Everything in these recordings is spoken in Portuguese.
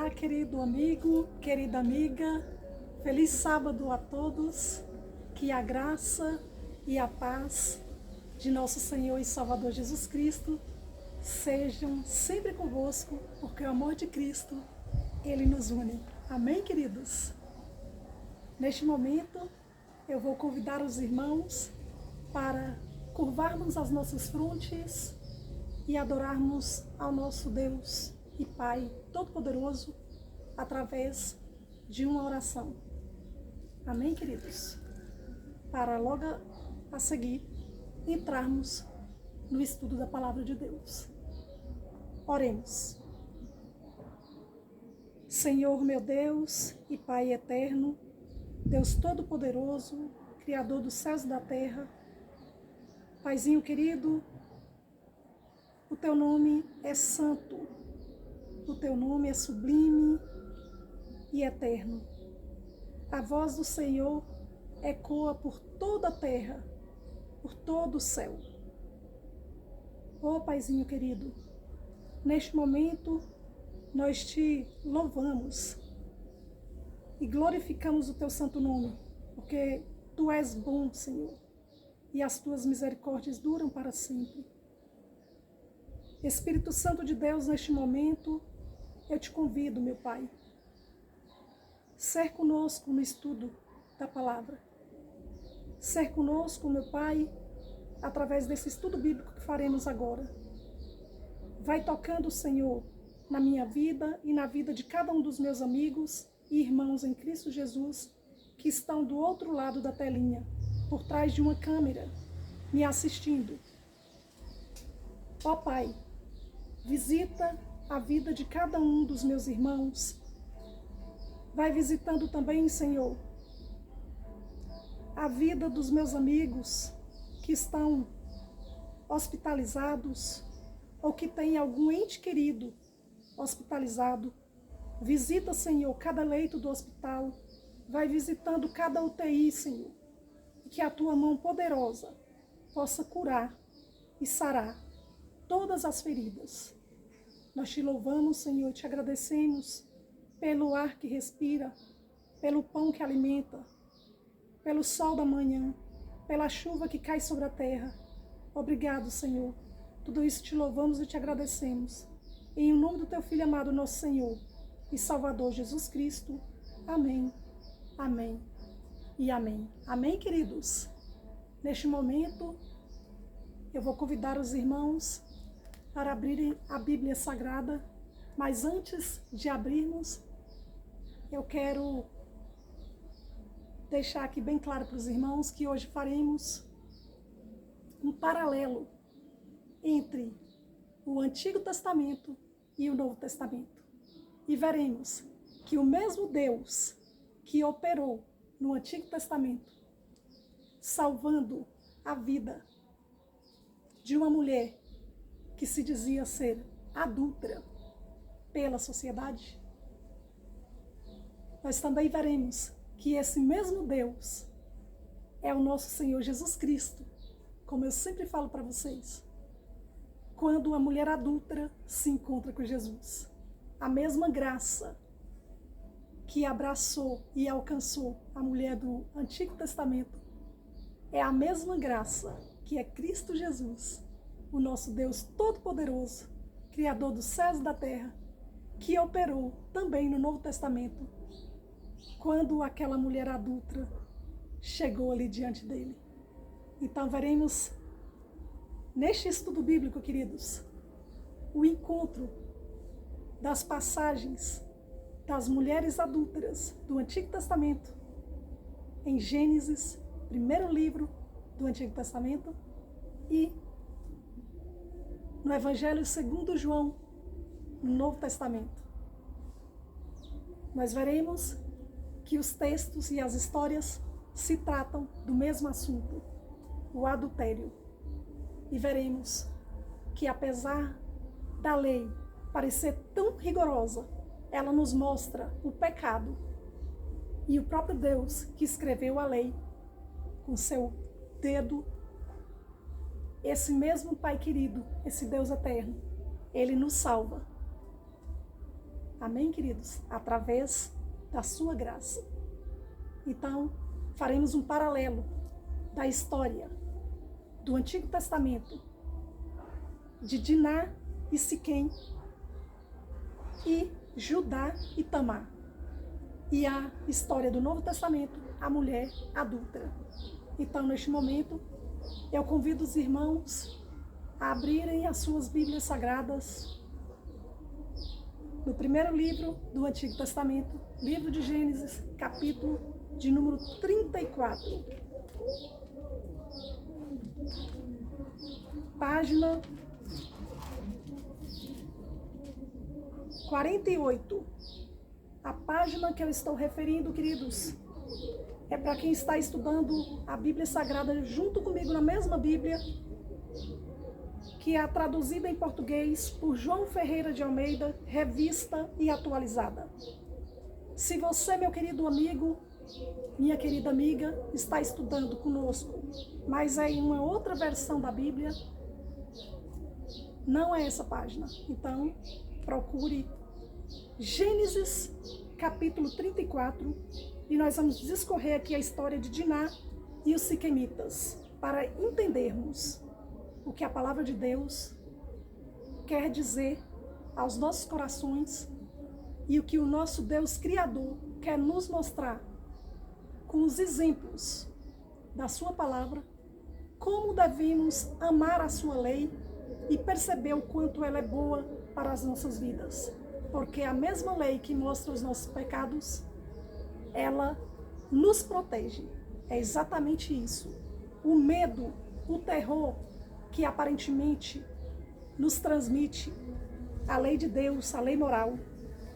Olá, querido amigo, querida amiga, feliz sábado a todos, que a graça e a paz de nosso Senhor e Salvador Jesus Cristo sejam sempre convosco, porque o amor de Cristo, Ele nos une. Amém, queridos? Neste momento, eu vou convidar os irmãos para curvarmos as nossas frontes e adorarmos ao nosso Deus e Pai Todo-Poderoso através de uma oração. Amém, queridos? Para logo a seguir entrarmos no estudo da Palavra de Deus. Oremos. Senhor meu Deus e Pai eterno, Deus Todo-Poderoso, Criador dos céus e da terra, Paizinho querido, o Teu nome é santo, o Teu nome é sublime e eterno. A voz do Senhor ecoa por toda a terra, por todo o céu. Ó Paizinho querido, neste momento nós Te louvamos e glorificamos o Teu santo nome, porque Tu és bom, Senhor, e as Tuas misericórdias duram para sempre. Espírito Santo de Deus, neste momento, eu Te convido, meu Pai, ser conosco no estudo da palavra. Ser conosco, meu Pai, através desse estudo bíblico que faremos agora. Vai tocando, Senhor, na minha vida e na vida de cada um dos meus amigos e irmãos em Cristo Jesus que estão do outro lado da telinha, por trás de uma câmera, me assistindo. Ó Pai, visita a vida de cada um dos meus irmãos. Vai visitando também, Senhor, a vida dos meus amigos que estão hospitalizados ou que têm algum ente querido hospitalizado. Visita, Senhor, cada leito do hospital. Vai visitando cada UTI, Senhor. E que a Tua mão poderosa possa curar e sarar todas as feridas. Nós Te louvamos, Senhor, e Te agradecemos pelo ar que respira, pelo pão que alimenta, pelo sol da manhã, pela chuva que cai sobre a terra. Obrigado, Senhor. Tudo isso Te louvamos e Te agradecemos. Em nome do Teu Filho amado, nosso Senhor e Salvador Jesus Cristo. Amém, amém e amém. Amém, queridos? Neste momento, eu vou convidar os irmãos para abrirem a Bíblia Sagrada, mas antes de abrirmos, eu quero deixar aqui bem claro para os irmãos que hoje faremos um paralelo entre o Antigo Testamento e o Novo Testamento. E veremos que o mesmo Deus que operou no Antigo Testamento, salvando a vida de uma mulher que se dizia ser adúltera pela sociedade, nós também veremos que esse mesmo Deus é o nosso Senhor Jesus Cristo, como eu sempre falo para vocês, quando a mulher adúltera se encontra com Jesus. A mesma graça que abraçou e alcançou a mulher do Antigo Testamento é a mesma graça que é Cristo Jesus, o nosso Deus Todo-Poderoso, Criador dos céus e da terra, que operou também no Novo Testamento, quando aquela mulher adúltera chegou ali diante dele. Então veremos neste estudo bíblico, queridos, o encontro das passagens das mulheres adúlteras do Antigo Testamento em Gênesis, primeiro livro do Antigo Testamento, e no Evangelho segundo João, no Novo Testamento. Nós veremos que os textos e as histórias se tratam do mesmo assunto, o adultério. E veremos que apesar da lei parecer tão rigorosa, ela nos mostra o pecado. E o próprio Deus que escreveu a lei com seu dedo, esse mesmo Pai querido, esse Deus eterno, Ele nos salva. Amém, queridos? Através da sua graça. Então, faremos um paralelo da história do Antigo Testamento, de Diná e Siquém, e Judá e Tamar. E a história do Novo Testamento, a mulher adúltera. Então, neste momento, eu convido os irmãos a abrirem as suas Bíblias Sagradas no primeiro livro do Antigo Testamento, livro de Gênesis, capítulo de número 34. Página 48. A página que eu estou referindo, queridos, é para quem está estudando a Bíblia Sagrada junto comigo na mesma Bíblia, que é traduzida em português por João Ferreira de Almeida, revista e atualizada. Se você, meu querido amigo, minha querida amiga, está estudando conosco, mas é em uma outra versão da Bíblia, não é essa página. Então, procure Gênesis, capítulo 34, e nós vamos discorrer aqui a história de Diná e os siquemitas, para entendermos o que a palavra de Deus quer dizer aos nossos corações e o que o nosso Deus Criador quer nos mostrar com os exemplos da sua palavra, como devemos amar a sua lei e perceber o quanto ela é boa para as nossas vidas. Porque a mesma lei que mostra os nossos pecados, ela nos protege. É exatamente isso. O medo, o terror que aparentemente nos transmite a lei de Deus, a lei moral,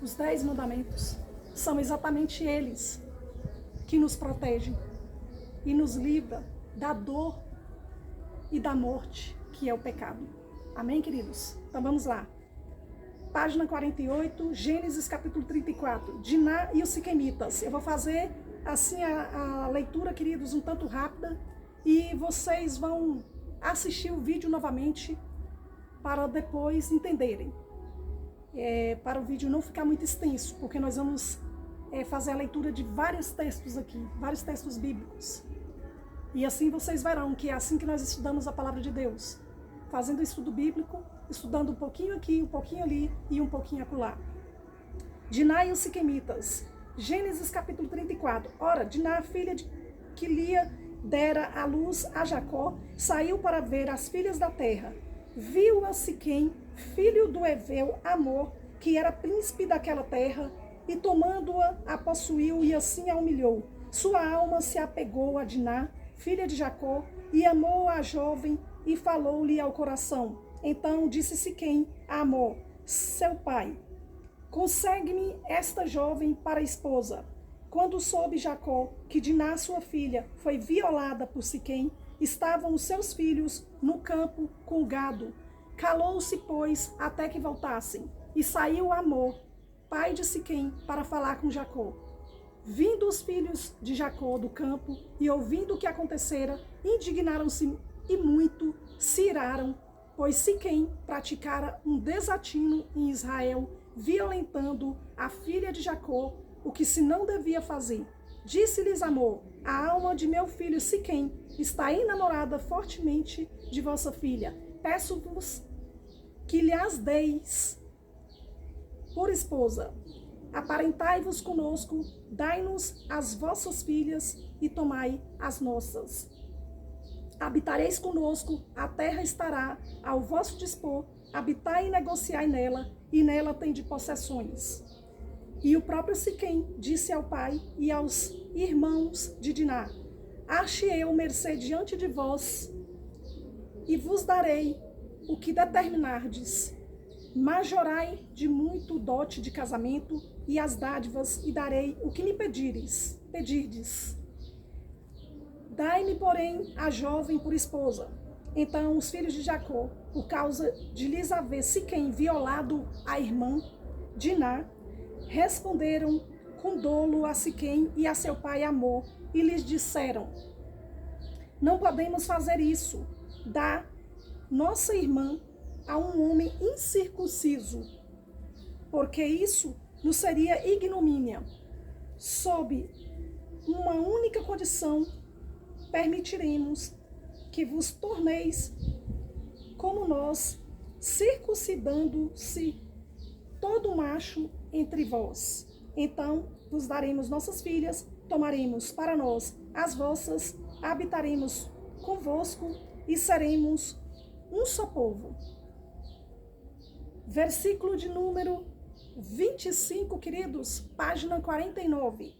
os 10 mandamentos, são exatamente eles que nos protegem e nos livra da dor e da morte, que é o pecado. Amém, queridos? Então vamos lá. Página 48, Gênesis capítulo 34, Diná e os siquemitas. Eu vou fazer assim a leitura, queridos, um tanto rápida, e vocês vão assistir o vídeo novamente para depois entenderem. Para o vídeo não ficar muito extenso, porque nós vamos fazer a leitura de vários textos aqui, vários textos bíblicos. E assim vocês verão que é assim que nós estudamos a palavra de Deus, fazendo o estudo bíblico, estudando um pouquinho aqui, um pouquinho ali e um pouquinho acolá. Diná e os siquemitas. Gênesis capítulo 34. Ora, Diná, filha de que Lia dera à luz a Jacó, saiu para ver as filhas da terra. Viu a Siquém, filho do Eveu Amor, que era príncipe daquela terra, e tomando-a, a possuiu e assim a humilhou. Sua alma se apegou a Diná, filha de Jacó, e amou a jovem e falou-lhe ao coração. Então disse Siquém a Amor, seu pai: consegue-me esta jovem para esposa. Quando soube Jacó que Diná, sua filha, foi violada por Siquém, estavam os seus filhos no campo com o gado. Calou-se, pois, até que voltassem. E saiu Amor, pai de Siquém, para falar com Jacó. Vindo os filhos de Jacó do campo e ouvindo o que acontecera, indignaram-se e muito se iraram, pois Siquém praticara um desatino em Israel, violentando a filha de Jacó, o que se não devia fazer. Disse-lhes Amor: a alma de meu filho Siquém está enamorada fortemente de vossa filha. Peço-vos que lhe as deis por esposa. Aparentai-vos conosco, dai-nos as vossas filhas e tomai as nossas. Habitareis conosco, a terra estará ao vosso dispor, habitai e negociai nela, e nela tende possessões. E o próprio Siquém disse ao pai e aos irmãos de Diná: ache eu mercê diante de vós, e vos darei o que determinardes. Majorai de muito o dote de casamento e as dádivas, e darei o que me pedirdes. Dai-me, porém, a jovem por esposa. Então os filhos de Jacó, por causa de lhes haver Siquém violado a irmã Diná, responderam com dolo a Siquém e a seu pai Amor, e lhes disseram: não podemos fazer isso. Dá nossa irmã a um homem incircunciso, porque isso nos seria ignomínia. Sob uma única condição, permitiremos que vos torneis como nós, circuncidando-se todo macho entre vós. Então vos daremos nossas filhas, tomaremos para nós as vossas, habitaremos convosco e seremos um só povo. Versículo de número 25, queridos, página 49.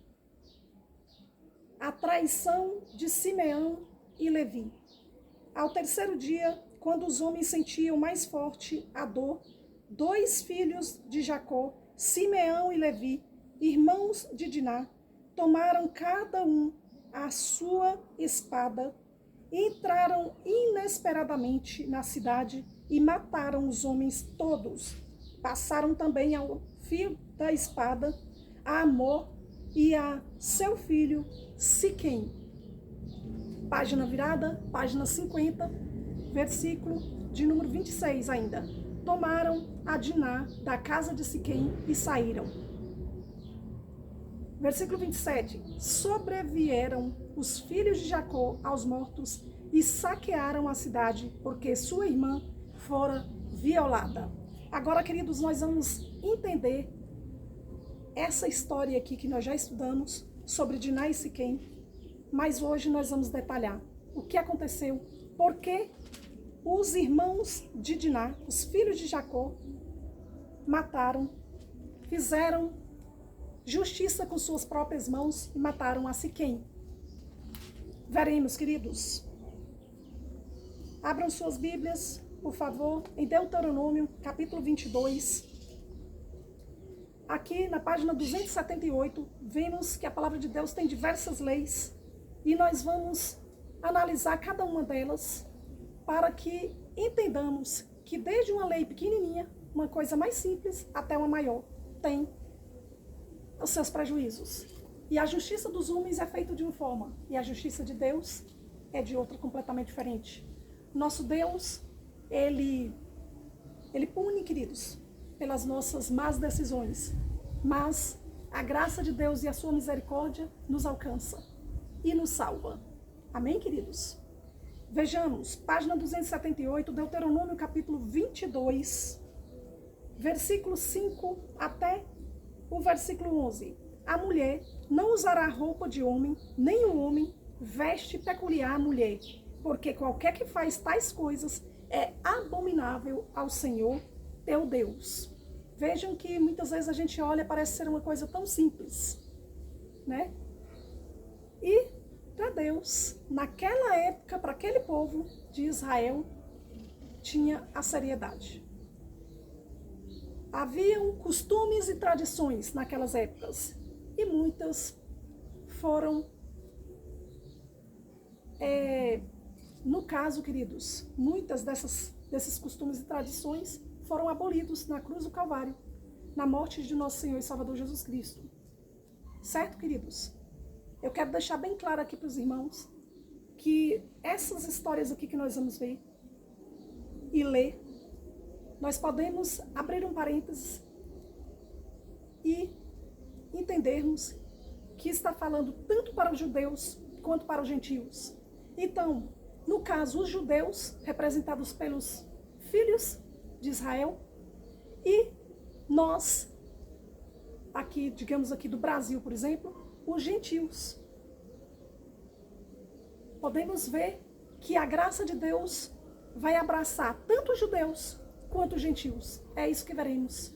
A traição de Simeão e Levi. Ao terceiro dia, quando os homens sentiam mais forte a dor, 2 filhos de Jacó, Simeão e Levi, irmãos de Diná, tomaram cada um a sua espada, entraram inesperadamente na cidade e mataram os homens todos. Passaram também ao fio da espada a Amor e a seu filho Siquém. Página virada, página 50, versículo de número 26 ainda. Tomaram a Diná da casa de Siquém e saíram. Versículo 27. Sobrevieram os filhos de Jacó aos mortos e saquearam a cidade, porque sua irmã fora violada. Agora, queridos, nós vamos entender essa história aqui que nós já estudamos sobre Diná e Siquém, mas hoje nós vamos detalhar o que aconteceu, por que os irmãos de Diná, os filhos de Jacó, mataram, fizeram justiça com suas próprias mãos e mataram a Siquém. Veremos, queridos. Abram suas Bíblias, por favor, em Deuteronômio, capítulo 22. Aqui na página 278, vemos que a palavra de Deus tem diversas leis e nós vamos analisar cada uma delas para que entendamos que desde uma lei pequenininha, uma coisa mais simples, até uma maior, tem os seus prejuízos. E a justiça dos homens é feita de uma forma, e a justiça de Deus é de outra completamente diferente. Nosso Deus, Ele pune, queridos, pelas nossas más decisões, mas a graça de Deus e a sua misericórdia nos alcança e nos salva. Amém, queridos? Vejamos, página 278, Deuteronômio capítulo 22, versículo 5 até o versículo 11. A mulher não usará roupa de homem, nem o homem veste peculiar à mulher, porque qualquer que faz tais coisas é abominável ao Senhor teu Deus. Vejam que muitas vezes a gente olha, parece ser uma coisa tão simples, né? E para Deus, naquela época, para aquele povo de Israel, tinha a seriedade. Haviam costumes e tradições naquelas épocas, e muitas foram, no caso, queridos, muitas desses costumes e tradições foram abolidos na cruz do Calvário, na morte de nosso Senhor e Salvador Jesus Cristo. Certo, queridos? Eu quero deixar bem claro aqui para os irmãos que essas histórias aqui que nós vamos ver e ler, nós podemos abrir um parênteses e entendermos que está falando tanto para os judeus quanto para os gentios. Então, no caso, os judeus, representados pelos filhos de Israel, e nós, aqui, digamos aqui do Brasil, por exemplo, os gentios. Podemos ver que a graça de Deus vai abraçar tanto os judeus quanto os gentios. É isso que veremos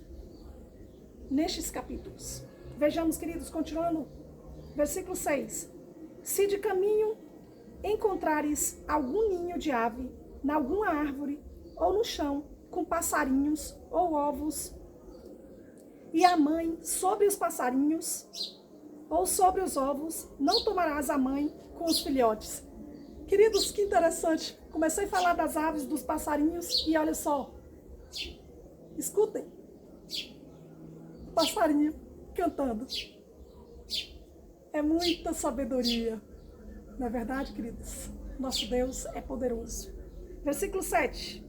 nestes capítulos. Vejamos, queridos, continuando, versículo 6. Se de caminho encontrares algum ninho de ave, em alguma árvore, ou no chão, com passarinhos ou ovos, e a mãe sobre os passarinhos, ou sobre os ovos, não tomarás a mãe com os filhotes. Queridos, que interessante. Comecei a falar das aves, dos passarinhos, e olha só. Escutem. Passarinho cantando. É muita sabedoria. Não é verdade, queridos? Nosso Deus é poderoso. Versículo 7.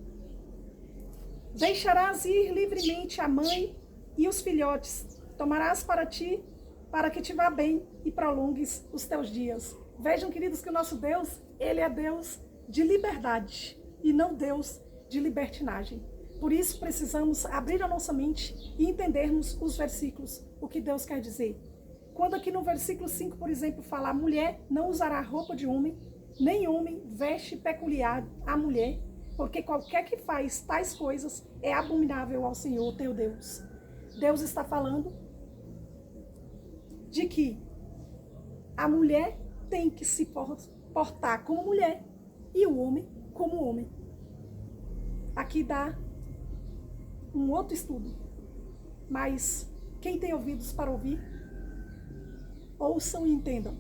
Deixarás ir livremente a mãe e os filhotes, tomarás para ti, para que te vá bem e prolongues os teus dias. Vejam, queridos, que o nosso Deus, ele é Deus de liberdade e não Deus de libertinagem. Por isso precisamos abrir a nossa mente e entendermos os versículos, o que Deus quer dizer. Quando aqui no versículo 5, por exemplo, fala: a mulher não usará roupa de homem, nem homem veste peculiar à mulher, porque qualquer que faz tais coisas é abominável ao Senhor teu Deus. Deus está falando de que a mulher tem que se portar como mulher e o homem como homem. Aqui dá um outro estudo, mas quem tem ouvidos para ouvir, ouçam e entendam.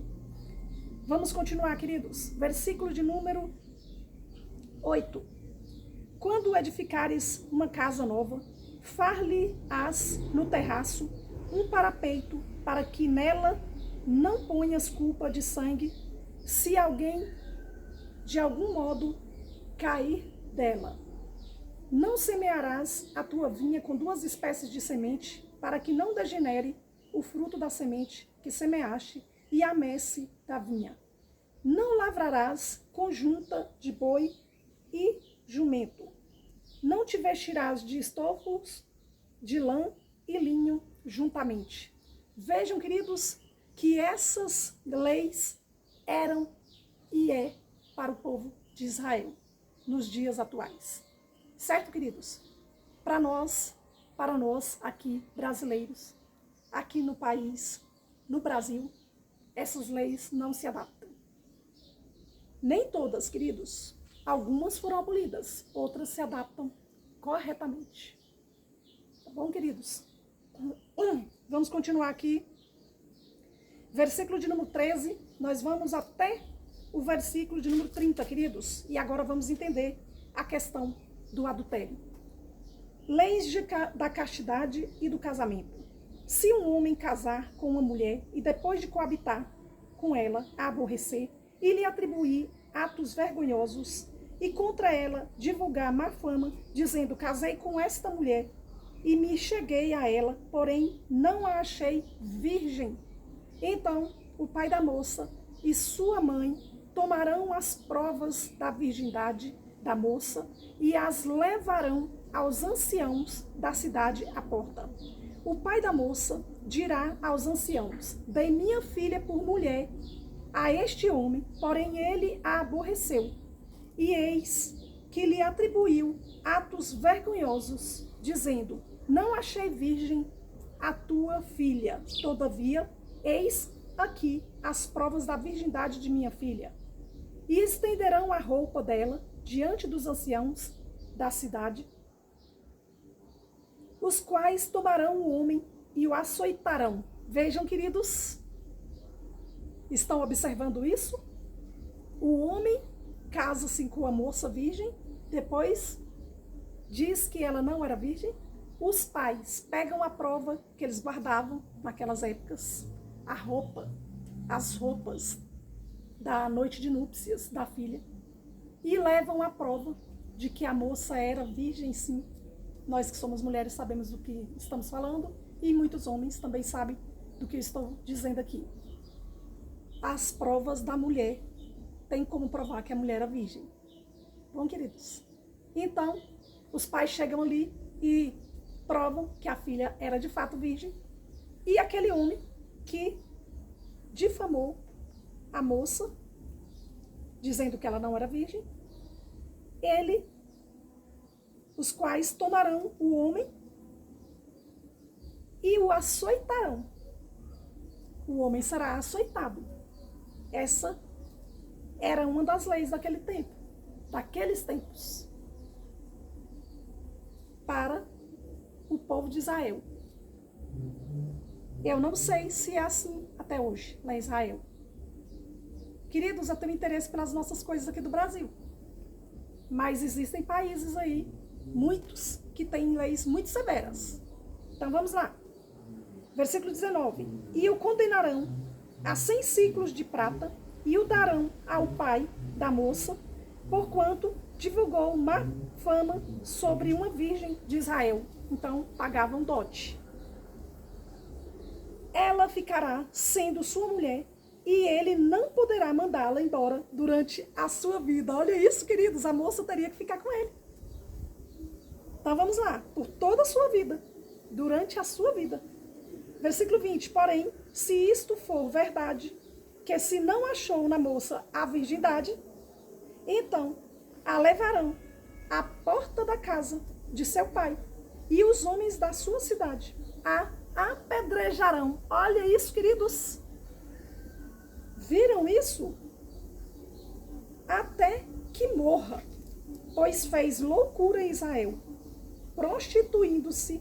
Vamos continuar, queridos. Versículo de número 8. Quando edificares uma casa nova, far-lhe-ás no terraço um parapeito, para que nela não ponhas culpa de sangue, se alguém de algum modo cair dela. Não semearás a tua vinha com duas espécies de semente, para que não degenere o fruto da semente que semeaste e a messe da vinha. Não lavrarás conjunta de boi e jumento. Não te vestirás de estofos, de lã e linho juntamente. Vejam, queridos, que essas leis eram e é para o povo de Israel nos dias atuais. Certo, queridos? Para nós aqui, brasileiros, aqui no país, no Brasil, essas leis não se adaptam. Nem todas, queridos. Algumas foram abolidas, outras se adaptam corretamente. Tá bom, queridos? Vamos continuar aqui. Versículo de número 13, nós vamos até o versículo de número 30, queridos. E agora vamos entender a questão do adultério. Leis da castidade e do casamento. Se um homem casar com uma mulher e depois de coabitar com ela a aborrecer e lhe atribuir atos vergonhosos e contra ela divulgar má fama, dizendo: casei com esta mulher e me cheguei a ela, porém não a achei virgem, então o pai da moça e sua mãe tomarão as provas da virgindade da moça e as levarão aos anciãos da cidade à porta. O pai da moça dirá aos anciãos: dei minha filha por mulher a este homem, porém ele a aborreceu. E eis que lhe atribuiu atos vergonhosos, dizendo: não achei virgem a tua filha. Todavia, eis aqui as provas da virgindade de minha filha. E estenderão a roupa dela diante dos anciãos da cidade, os quais tomarão o homem e o açoitarão. Vejam, queridos, estão observando isso? O homem casa-se com a moça virgem, depois diz que ela não era virgem. Os pais pegam a prova que eles guardavam naquelas épocas, as roupas da noite de núpcias da filha, e levam a prova de que a moça era virgem, sim. Nós que somos mulheres sabemos do que estamos falando, e muitos homens também sabem do que eu estou dizendo aqui. As provas da mulher têm como provar que a mulher era virgem. Bom, queridos? Então, os pais chegam ali e provam que a filha era de fato virgem, e aquele homem que difamou a moça, dizendo que ela não era virgem, os quais tomarão o homem e o açoitarão. O homem será açoitado. Essa era uma das leis daquele tempo, daqueles tempos, para o povo de Israel. Eu não sei se é assim até hoje, lá em Israel. Queridos, eu tenho interesse pelas nossas coisas aqui do Brasil. Mas existem países aí, muitos, que têm leis muito severas. Então vamos lá. Versículo 19. E o condenarão a 100 ciclos de prata e o darão ao pai da moça, porquanto divulgou má fama sobre uma virgem de Israel. Então pagavam dote. ela ficará sendo sua mulher e ele não poderá mandá-la embora durante a sua vida. Olha isso, queridos, a moça teria que ficar com ele. Então vamos lá, por toda a sua vida, durante a sua vida. Versículo 20, porém, se isto for verdade, que se não achou na moça a virgindade, então a levarão à porta da casa de seu pai, e os homens da sua cidade a apedrejarão. Olha isso, queridos. Viram isso? Até que morra, pois fez loucura em Israel, prostituindo-se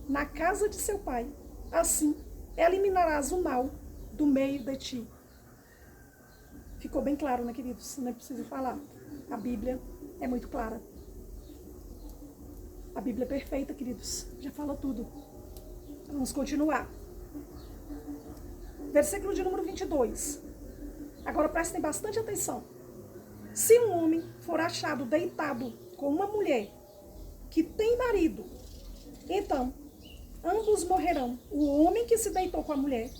na casa de seu pai. Assim, eliminarás o mal do meio de ti. Ficou bem claro, né, queridos? Não é preciso falar. A Bíblia é muito clara. A Bíblia é perfeita, queridos. Já fala tudo. Vamos continuar. Versículo de número 22. Agora prestem bastante atenção. Se um homem for achado deitado com uma mulher que tem marido, então ambos morrerão, o homem que se deitou com a mulher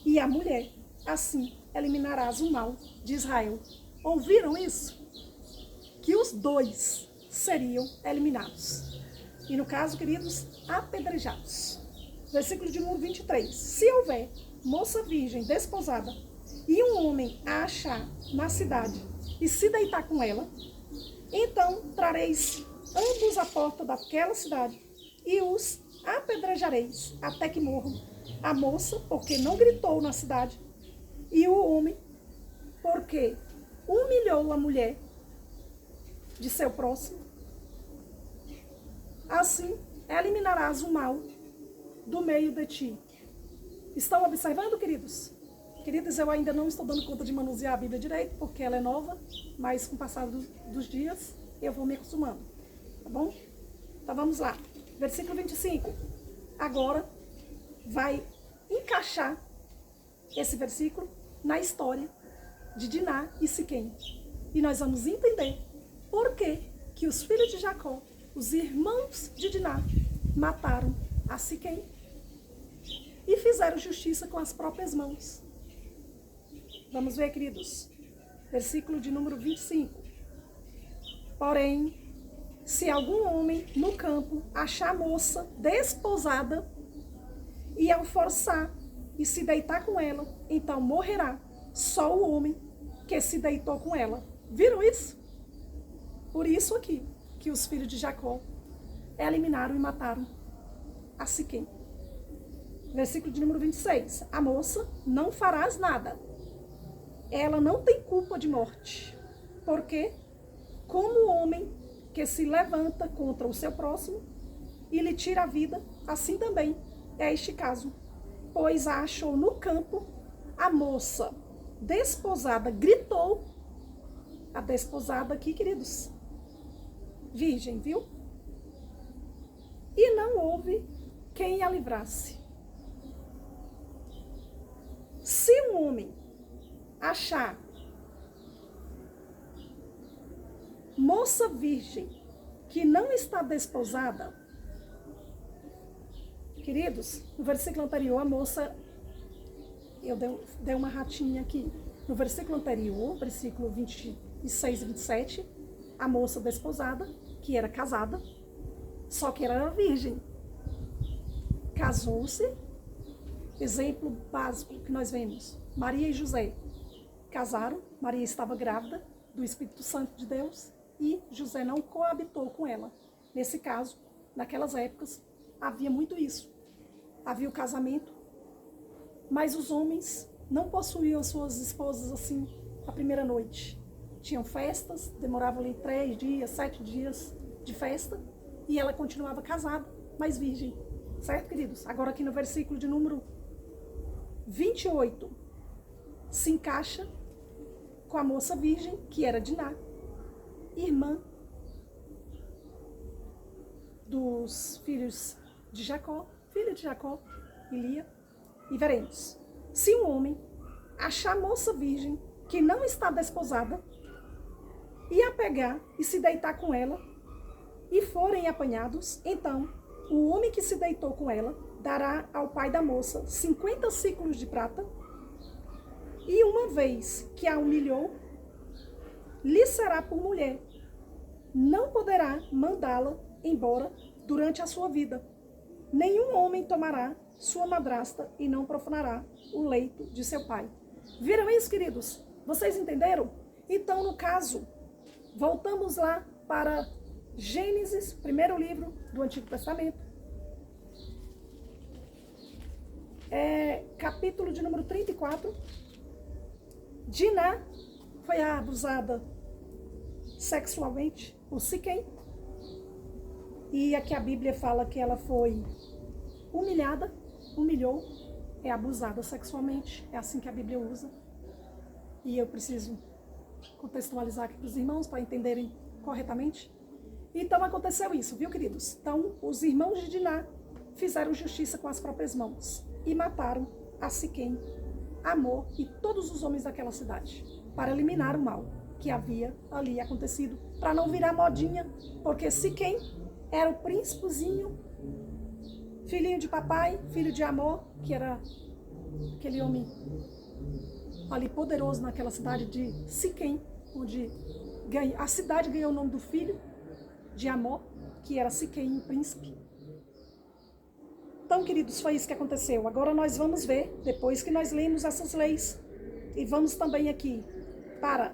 e a mulher. Assim eliminarás o mal de Israel. Ouviram isso? Que os dois seriam eliminados. E no caso, queridos, apedrejados. Versículo de número 23. Se houver moça virgem desposada e um homem a achar na cidade e se deitar com ela, então trareis ambos à porta daquela cidade e os apedrejareis até que morram. A moça, porque não gritou na cidade, e o homem, porque humilhou a mulher de seu próximo. Assim eliminarás o mal do meio de ti. Estão observando, queridos? Queridos, eu ainda não estou dando conta de manusear a Bíblia direito, porque ela é nova, mas com o passar dos dias eu vou me acostumando. Tá bom? Então vamos lá. Versículo 25. Agora vai encaixar esse versículo na história de Diná e Siquém. E nós vamos entender por que os filhos de Jacó, os irmãos de Diná, mataram a Siquém e fizeram justiça com as próprias mãos. Vamos ver, queridos. Versículo de número 25. Porém, se algum homem no campo achar moça desposada e ao forçar e se deitar com ela, então morrerá só o homem que se deitou com ela. Viram isso? Por isso aqui, que os filhos de Jacó eliminaram e mataram a Siquém. Versículo de número 26. A moça não farás nada. Ela não tem culpa de morte. Porque, como o homem que se levanta contra o seu próximo e lhe tira a vida, assim também é este caso. Pois a achou no campo, a moça desposada gritou. A desposada aqui, queridos, virgem, viu? E não houve quem a livrasse. Se um homem achar moça virgem que não está desposada, queridos, no versículo anterior, a moça, eu dei uma ratinha aqui. No versículo anterior, versículo 26 e 27, a moça desposada, que era casada, só que ela era virgem, casou-se. Exemplo básico que nós vemos, Maria e José casaram, Maria estava grávida do Espírito Santo de Deus e José não coabitou com ela. Nesse caso, naquelas épocas, havia muito isso. Havia o casamento, mas os homens não possuíam suas esposas assim a primeira noite. Tinham festas, demoravam ali 3 dias, 7 dias de festa, e ela continuava casada, mas virgem. Certo, queridos? Agora aqui no versículo de número 28, se encaixa com a moça virgem, que era Diná, irmã dos filhos de Jacó, filha de Jacó e Lia. E veremos, se um homem achar moça virgem que não está desposada e a pegar e se deitar com ela e forem apanhados, então o homem que se deitou com ela dará ao pai da moça 50 ciclos de prata, e uma vez que a humilhou, lhe será por mulher. Não poderá mandá-la embora durante a sua vida. Nenhum homem tomará sua madrasta e não profanará o leito de seu pai. Viram isso, queridos? Vocês entenderam? Então, no caso, voltamos lá para Gênesis, primeiro livro do Antigo Testamento. Capítulo de número 34. Diná foi abusada sexualmente por Siquém. E aqui a Bíblia fala que ela foi humilhou, é abusada sexualmente. É assim que a Bíblia usa. E eu preciso contextualizar aqui para os irmãos para entenderem corretamente. Então aconteceu isso, viu, queridos? Então os irmãos de Diná fizeram justiça com as próprias mãos e mataram a Siquém, Amor e todos os homens daquela cidade, para eliminar o mal que havia ali acontecido, para não virar modinha, porque Siquém era o príncipezinho, filhinho de papai, filho de Amor, que era aquele homem ali poderoso naquela cidade de Siquém, onde a cidade ganhou o nome do filho de Amor, que era Siquém, o príncipe. Então, queridos, foi isso que aconteceu. Agora nós vamos ver, depois que nós lemos essas leis, e vamos também aqui para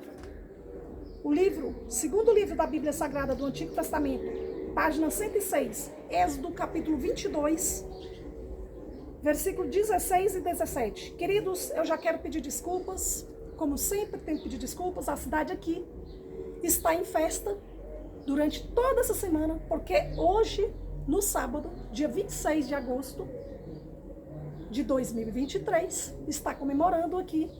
o segundo livro da Bíblia Sagrada do Antigo Testamento, página 106, Êxodo capítulo 22, versículo 16 e 17. Queridos, eu já quero pedir desculpas, como sempre tenho que pedir desculpas, a cidade aqui está em festa durante toda essa semana, porque hoje, no sábado, dia 26 de agosto de 2023, está comemorando aqui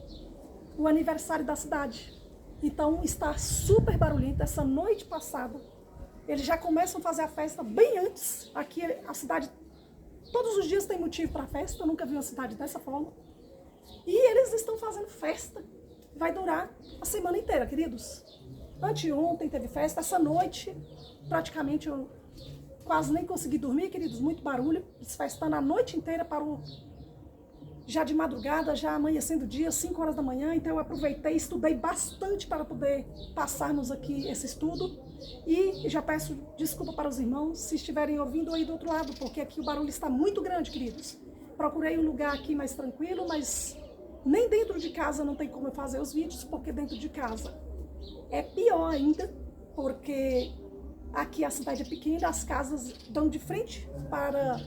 o aniversário da cidade. Então está super barulhento. Essa noite passada, eles já começam a fazer a festa bem antes. Aqui a cidade, todos os dias tem motivo para festa, eu nunca vi uma cidade dessa forma. E eles estão fazendo festa, vai durar a semana inteira, queridos. Anteontem teve festa, essa noite praticamente eu quase nem consegui dormir, queridos, muito barulho, eles festando a noite inteira, parou já de madrugada, já amanhecendo o dia, 5 horas da manhã, então eu aproveitei, estudei bastante para poder passarmos aqui esse estudo, e já peço desculpa para os irmãos se estiverem ouvindo aí do outro lado, porque aqui o barulho está muito grande, queridos. Procurei um lugar aqui mais tranquilo, mas nem dentro de casa não tem como eu fazer os vídeos, porque dentro de casa é pior ainda, porque aqui a cidade é pequena, as casas dão de frente para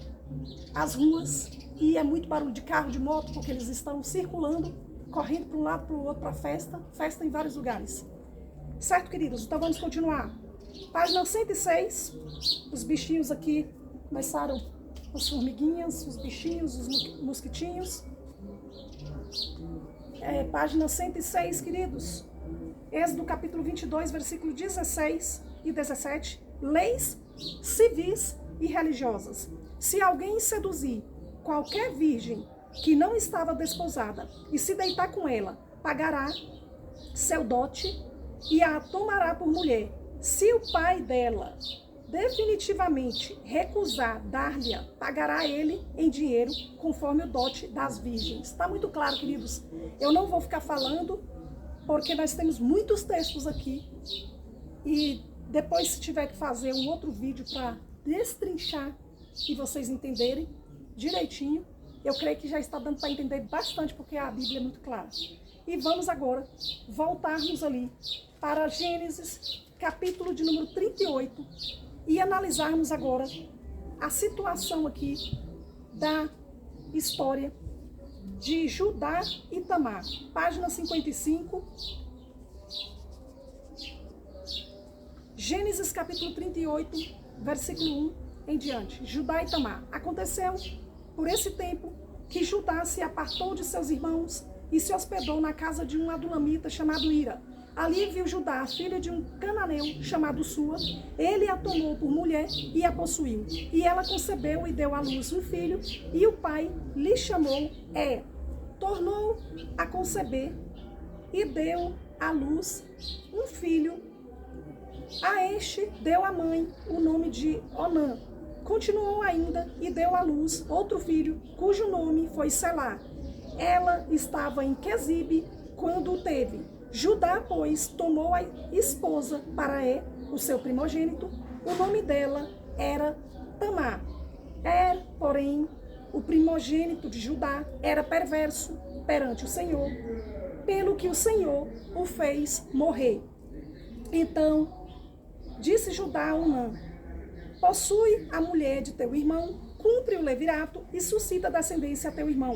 as ruas e é muito barulho de carro, de moto, porque eles estão circulando, correndo para um lado, para o outro, para festa em vários lugares. Certo, queridos? Então vamos continuar. Página 106, os bichinhos aqui começaram, as formiguinhas, os bichinhos, os mosquitinhos. Página 106, queridos. Êxodo capítulo 22, versículo 16 e 17. Leis civis e religiosas. Se alguém seduzir qualquer virgem que não estava desposada e se deitar com ela, pagará seu dote e a tomará por mulher. Se o pai dela definitivamente recusar dar-lhe, pagará ele em dinheiro conforme o dote das virgens. Está muito claro, queridos. Eu não vou ficar falando, porque nós temos muitos textos aqui e depois, se tiver que fazer um outro vídeo para destrinchar e vocês entenderem direitinho, eu creio que já está dando para entender bastante, porque a Bíblia é muito clara. E vamos agora voltarmos ali para Gênesis, capítulo de número 38, e analisarmos agora a situação aqui da história de Judá e Tamar. Página 55. Gênesis capítulo 38, versículo 1 em diante. Judá e Tamar. Aconteceu por esse tempo que Judá se apartou de seus irmãos e se hospedou na casa de um adulamita chamado Ira. Ali viu Judá, filha de um cananeu chamado Sua. Ele a tomou por mulher e a possuiu. E ela concebeu e deu à luz um filho, e o pai lhe chamou Tornou a conceber e deu à luz um filho. A este deu a mãe o nome de Onã, continuou ainda e deu à luz outro filho, cujo nome foi Selá. Ela estava em Quezibe quando o teve. Judá, pois, tomou a esposa para o seu primogênito. O nome dela era Tamar. Porém, o primogênito de Judá era perverso perante o Senhor, pelo que o Senhor o fez morrer. Então, disse Judá a Onã: possui a mulher de teu irmão, cumpre o levirato e suscita descendência a teu irmão.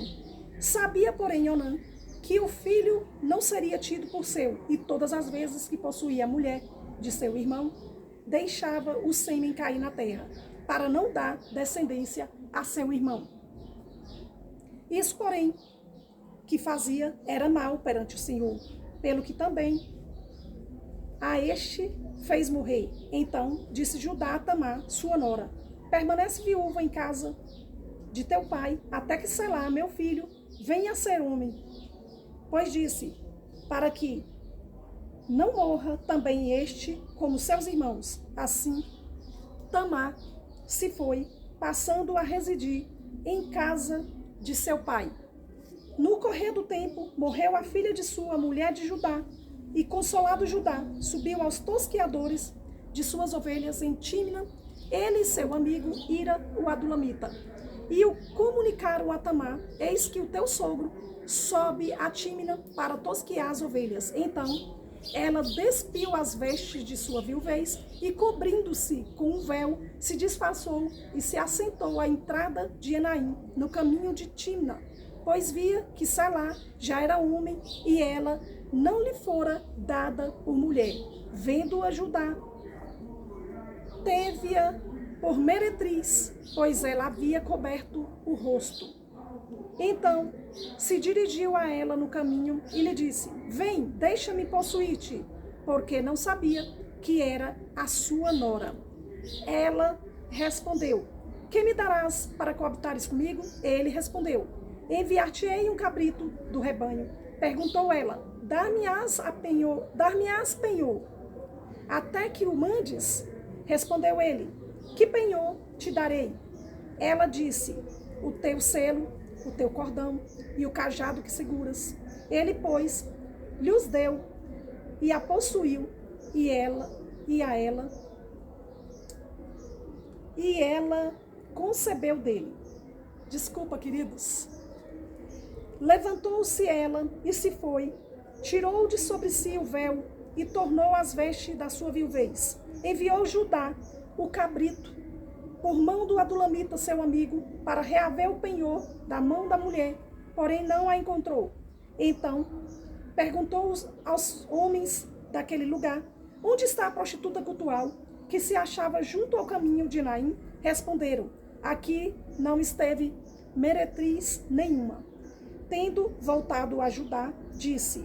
Sabia, porém, Onã, que o filho não seria tido por seu, e todas as vezes que possuía a mulher de seu irmão, deixava o sêmen cair na terra, para não dar descendência a seu irmão. Isso, porém, que fazia era mal perante o Senhor, pelo que também a este fez morrer. Então disse Judá a Tamar, sua nora: permanece viúva em casa de teu pai, até que Selá, meu filho, venha a ser homem. Pois disse, para que não morra também este como seus irmãos. Assim, Tamar se foi, passando a residir em casa de seu pai. No correr do tempo, morreu a filha de sua mulher de Judá, e consolado Judá, subiu aos tosqueadores de suas ovelhas em Tímina, ele e seu amigo Ira, o adulamita. E o comunicaram a Tamar: eis que o teu sogro sobe a Tímina para tosquear as ovelhas. Então, ela despiu as vestes de sua viuvez e, cobrindo-se com um véu, se disfarçou e se assentou à entrada de Enaim, no caminho de Tímina, pois via que Selá já era homem e ela não lhe fora dada por mulher. Vendo-a Judá, teve-a por meretriz, pois ela havia coberto o rosto. Então se dirigiu a ela no caminho e lhe disse: vem, deixa-me possuir-te, porque não sabia que era a sua nora. Ela respondeu: que me darás para coabitares comigo? Ele respondeu: enviar-te-ei um cabrito do rebanho. Perguntou ela: dar-me-ás penhor, até que o mandes? Respondeu ele: que penhor te darei? Ela disse: o teu selo, o teu cordão e o cajado que seguras. Ele, pois, lhe os deu e a possuiu, e ela concebeu dele. Desculpa, queridos. Levantou-se ela e se foi, tirou de sobre si o véu e tornou as vestes da sua viuvez. Enviou Judá o cabrito por mão do adulamita, seu amigo, para reaver o penhor da mão da mulher, porém não a encontrou. Então perguntou aos homens daquele lugar: onde está a prostituta cultual que se achava junto ao caminho de Naim? Responderam: aqui não esteve meretriz nenhuma. Tendo voltado a Judá, disse: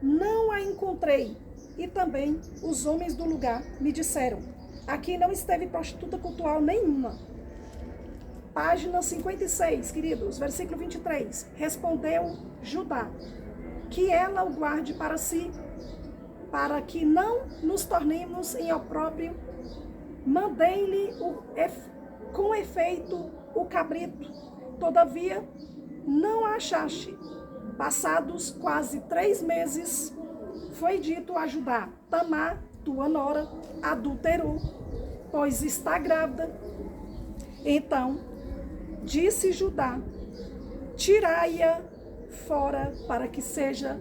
não a encontrei. E também os homens do lugar me disseram: aqui não esteve prostituta cultual nenhuma. Página 56, queridos, versículo 23. Respondeu Judá: que ela o guarde para si, para que não nos tornemos em opróbrio. Mandei-lhe com efeito o cabrito, todavia não a achaste. Passados quase 3 meses, foi dito a Judá: Tamar, tua nora, adulterou, pois está grávida. Então disse Judá: tirai-a fora para que seja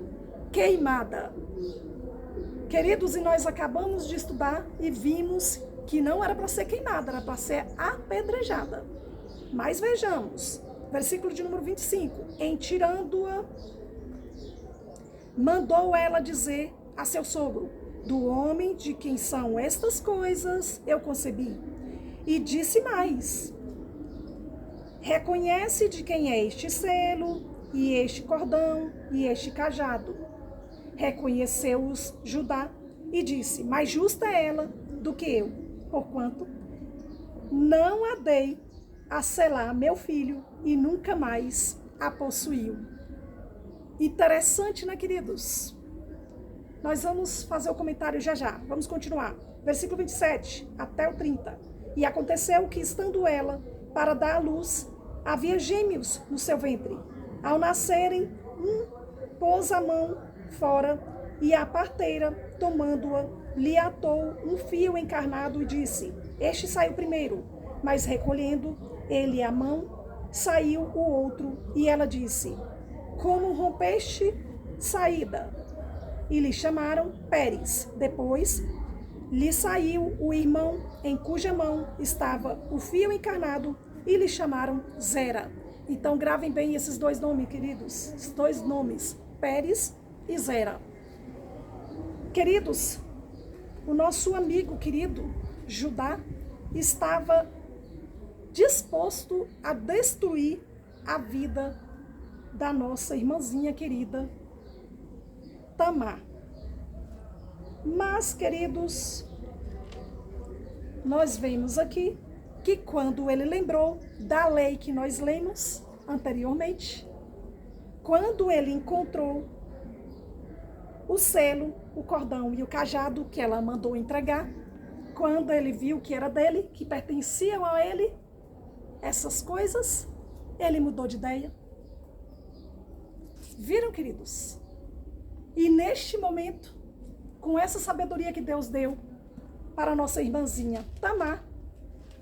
queimada. Queridos, e nós acabamos de estudar e vimos que não era para ser queimada, era para ser apedrejada. Mas vejamos, versículo de número 25. Em tirando-a, mandou ela dizer a seu sogro: do homem de quem são estas coisas eu concebi. E disse mais: reconhece de quem é este selo, e este cordão, e este cajado. Reconheceu-os Judá e disse: mais justa é ela do que eu, porquanto não a dei a Selá, meu filho, e nunca mais a possuiu. Interessante, né, queridos? Nós vamos fazer o comentário já já. Vamos continuar. Versículo 27 até o 30. E aconteceu que, estando ela para dar à luz, havia gêmeos no seu ventre. Ao nascerem, pôs a mão fora, e a parteira, tomando-a, lhe atou um fio encarnado e disse: Este saiu primeiro. Mas recolhendo ele a mão, saiu o outro, e ela disse: Como rompeste saída? E lhe chamaram Pérez. Depois lhe saiu o irmão, em cuja mão estava o fio encarnado, e lhe chamaram Zera. Então gravem bem esses dois nomes, queridos. Esses dois nomes, Pérez e Zera. Queridos, o nosso amigo querido Judá estava disposto a destruir a vida da nossa irmãzinha querida Tamar. Mas, queridos, nós vemos aqui que quando ele lembrou da lei que nós lemos anteriormente, quando ele encontrou o selo, o cordão e o cajado que ela mandou entregar, quando ele viu que era dele, que pertenciam a ele, essas coisas, ele mudou de ideia. Viram, queridos? E neste momento, com essa sabedoria que Deus deu para a nossa irmãzinha Tamar,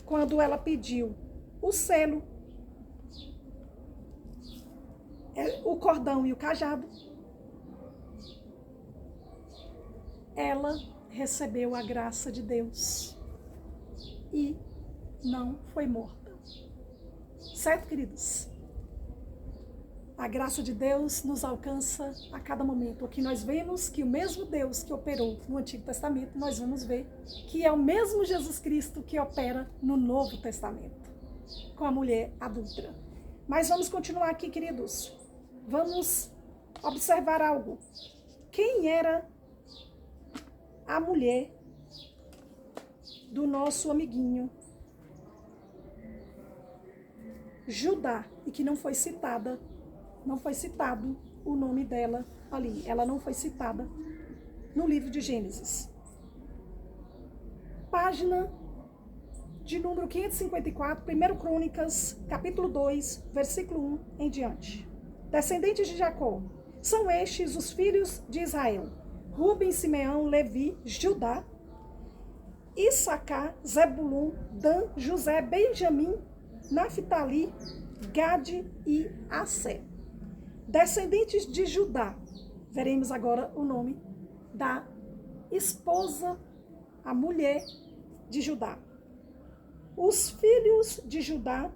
quando ela pediu o selo, o cordão e o cajado, ela recebeu a graça de Deus e não foi morta. Certo, queridos? A graça de Deus nos alcança a cada momento. Aqui nós vemos que o mesmo Deus que operou no Antigo Testamento, nós vamos ver que é o mesmo Jesus Cristo que opera no Novo Testamento, com a mulher adúltera. Mas vamos continuar aqui, queridos. Vamos observar algo. Quem era a mulher do nosso amiguinho Judá, e que não foi citado o nome dela ali. Ela não foi citada no livro de Gênesis. Página de número 554, 1 Crônicas, capítulo 2, versículo 1 em diante. Descendentes de Jacó, são estes os filhos de Israel: Rubem, Simeão, Levi, Judá, Issacar, Zebulun, Dan, José, Benjamim, Naftali, Gade e Asser. Descendentes de Judá. Veremos agora o nome da esposa, a mulher de Judá. Os filhos de Judá,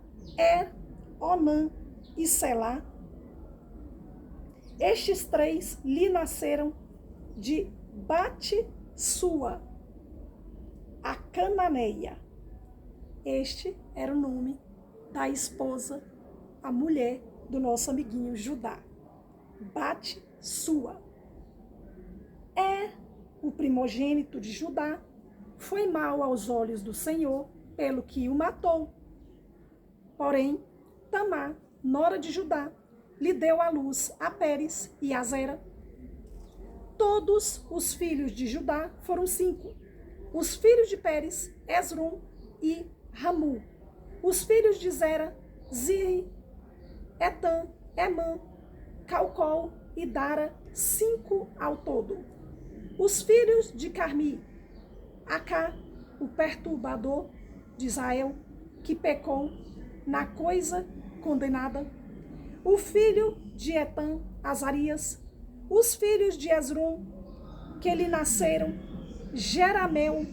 Onã e Selá. Estes três lhe nasceram de Bat-sua, a cananeia. Este era o nome da esposa, a mulher do nosso amiguinho Judá. Bat-sua. O primogênito de Judá, foi mau aos olhos do Senhor, pelo que o matou. Porém, Tamar, nora de Judá, lhe deu à luz a Pérez e a Zera. Todos os filhos de Judá foram 5. Os filhos de Pérez, Esrom e Ramu. Os filhos de Zera, Zirri, Etan, Emã, Calcol e Dara, 5 ao todo. Os filhos de Carmi, Acá, o perturbador de Israel, que pecou na coisa condenada. O filho de Etan, Azarias. Os filhos de Esrom, que lhe nasceram, Jeramel,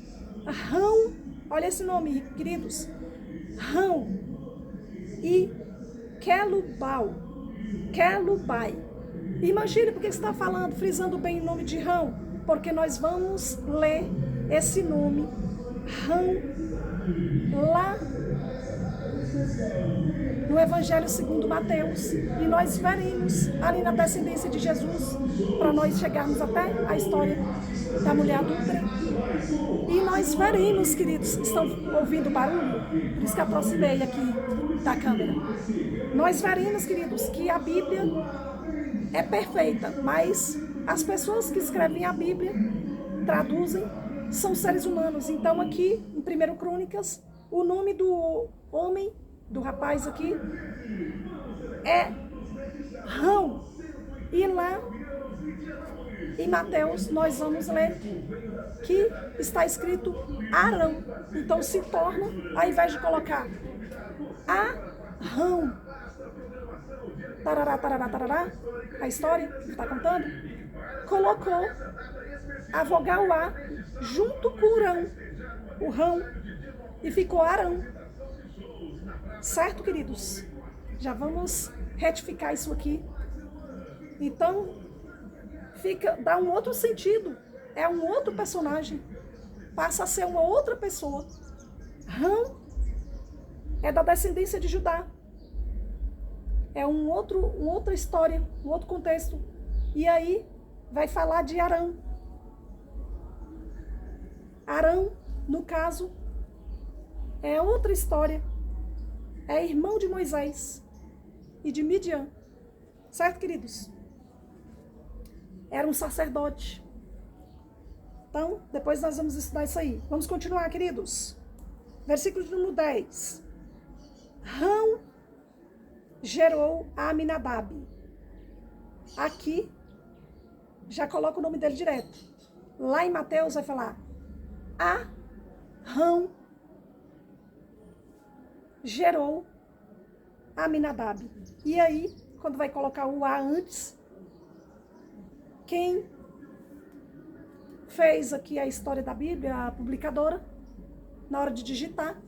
Rão, olha esse nome, queridos, Rão e Quelubai. Imagine porque está falando, frisando bem o nome de Rão, porque nós vamos ler esse nome, Rão, lá no Evangelho segundo Mateus, e nós veremos ali na descendência de Jesus, para nós chegarmos até a história da mulher adúltera. E nós veremos, queridos, estão ouvindo barulho? Por isso que aproximei aqui da câmera. Nós veremos, queridos, que a Bíblia é perfeita, mas as pessoas que escrevem a Bíblia, traduzem, são seres humanos. Então aqui, em 1 Crônicas, O nome do homem, do rapaz aqui, é Rão. E lá em Mateus nós vamos ler que está escrito Arão. Então se torna, ao invés de colocar Arão, tarará, tarará, tarará, a história que está contando, colocou a vogal A junto com o Rão, e ficou Arão. Certo, queridos? Já vamos retificar isso aqui. Então, dá um outro sentido. É um outro personagem. Passa a ser uma outra pessoa. Rão é da descendência de Judá. É outra história, um outro contexto. E aí vai falar de Arão. Arão, no caso, é outra história. É irmão de Moisés e de Midian. Certo, queridos? Era um sacerdote. Então, depois nós vamos estudar isso aí. Vamos continuar, queridos. Versículo número 10. Rão gerou a Aminadab. Aqui, já coloca o nome dele direto. Lá em Mateus vai falar Rão gerou a Aminadab. E aí, quando vai colocar o A antes, quem fez aqui a história da Bíblia, a publicadora, na hora de digitar,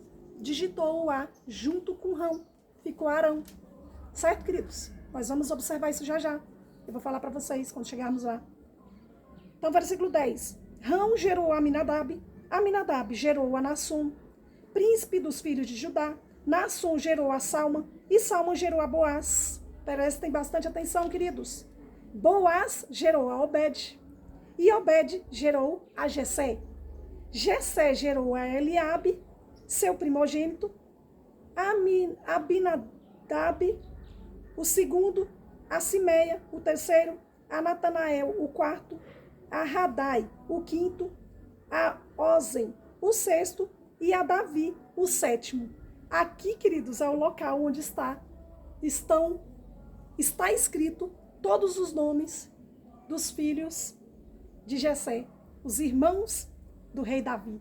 digitou o A junto com Rão. Ficou Arão. Certo, queridos? Nós vamos observar isso já já. Eu vou falar para vocês quando chegarmos lá. Então, versículo 10. Rão gerou a Aminadab. Aminadab gerou a Naasson, príncipe dos filhos de Judá. Naasson gerou a Salma. E Salma gerou a Boaz. Prestem bastante atenção, queridos. Boaz gerou a Obed. E Obed gerou a Jessé. Jessé gerou a Eliabe, seu primogênito. Abinadab, o segundo. A Simeia, o terceiro. A Natanael, o quarto. A Radai, o quinto. A Ozen, o sexto. E a Davi, o sétimo. Aqui, queridos, é o local onde está escrito todos os nomes dos filhos de Jessé, os irmãos do rei Davi.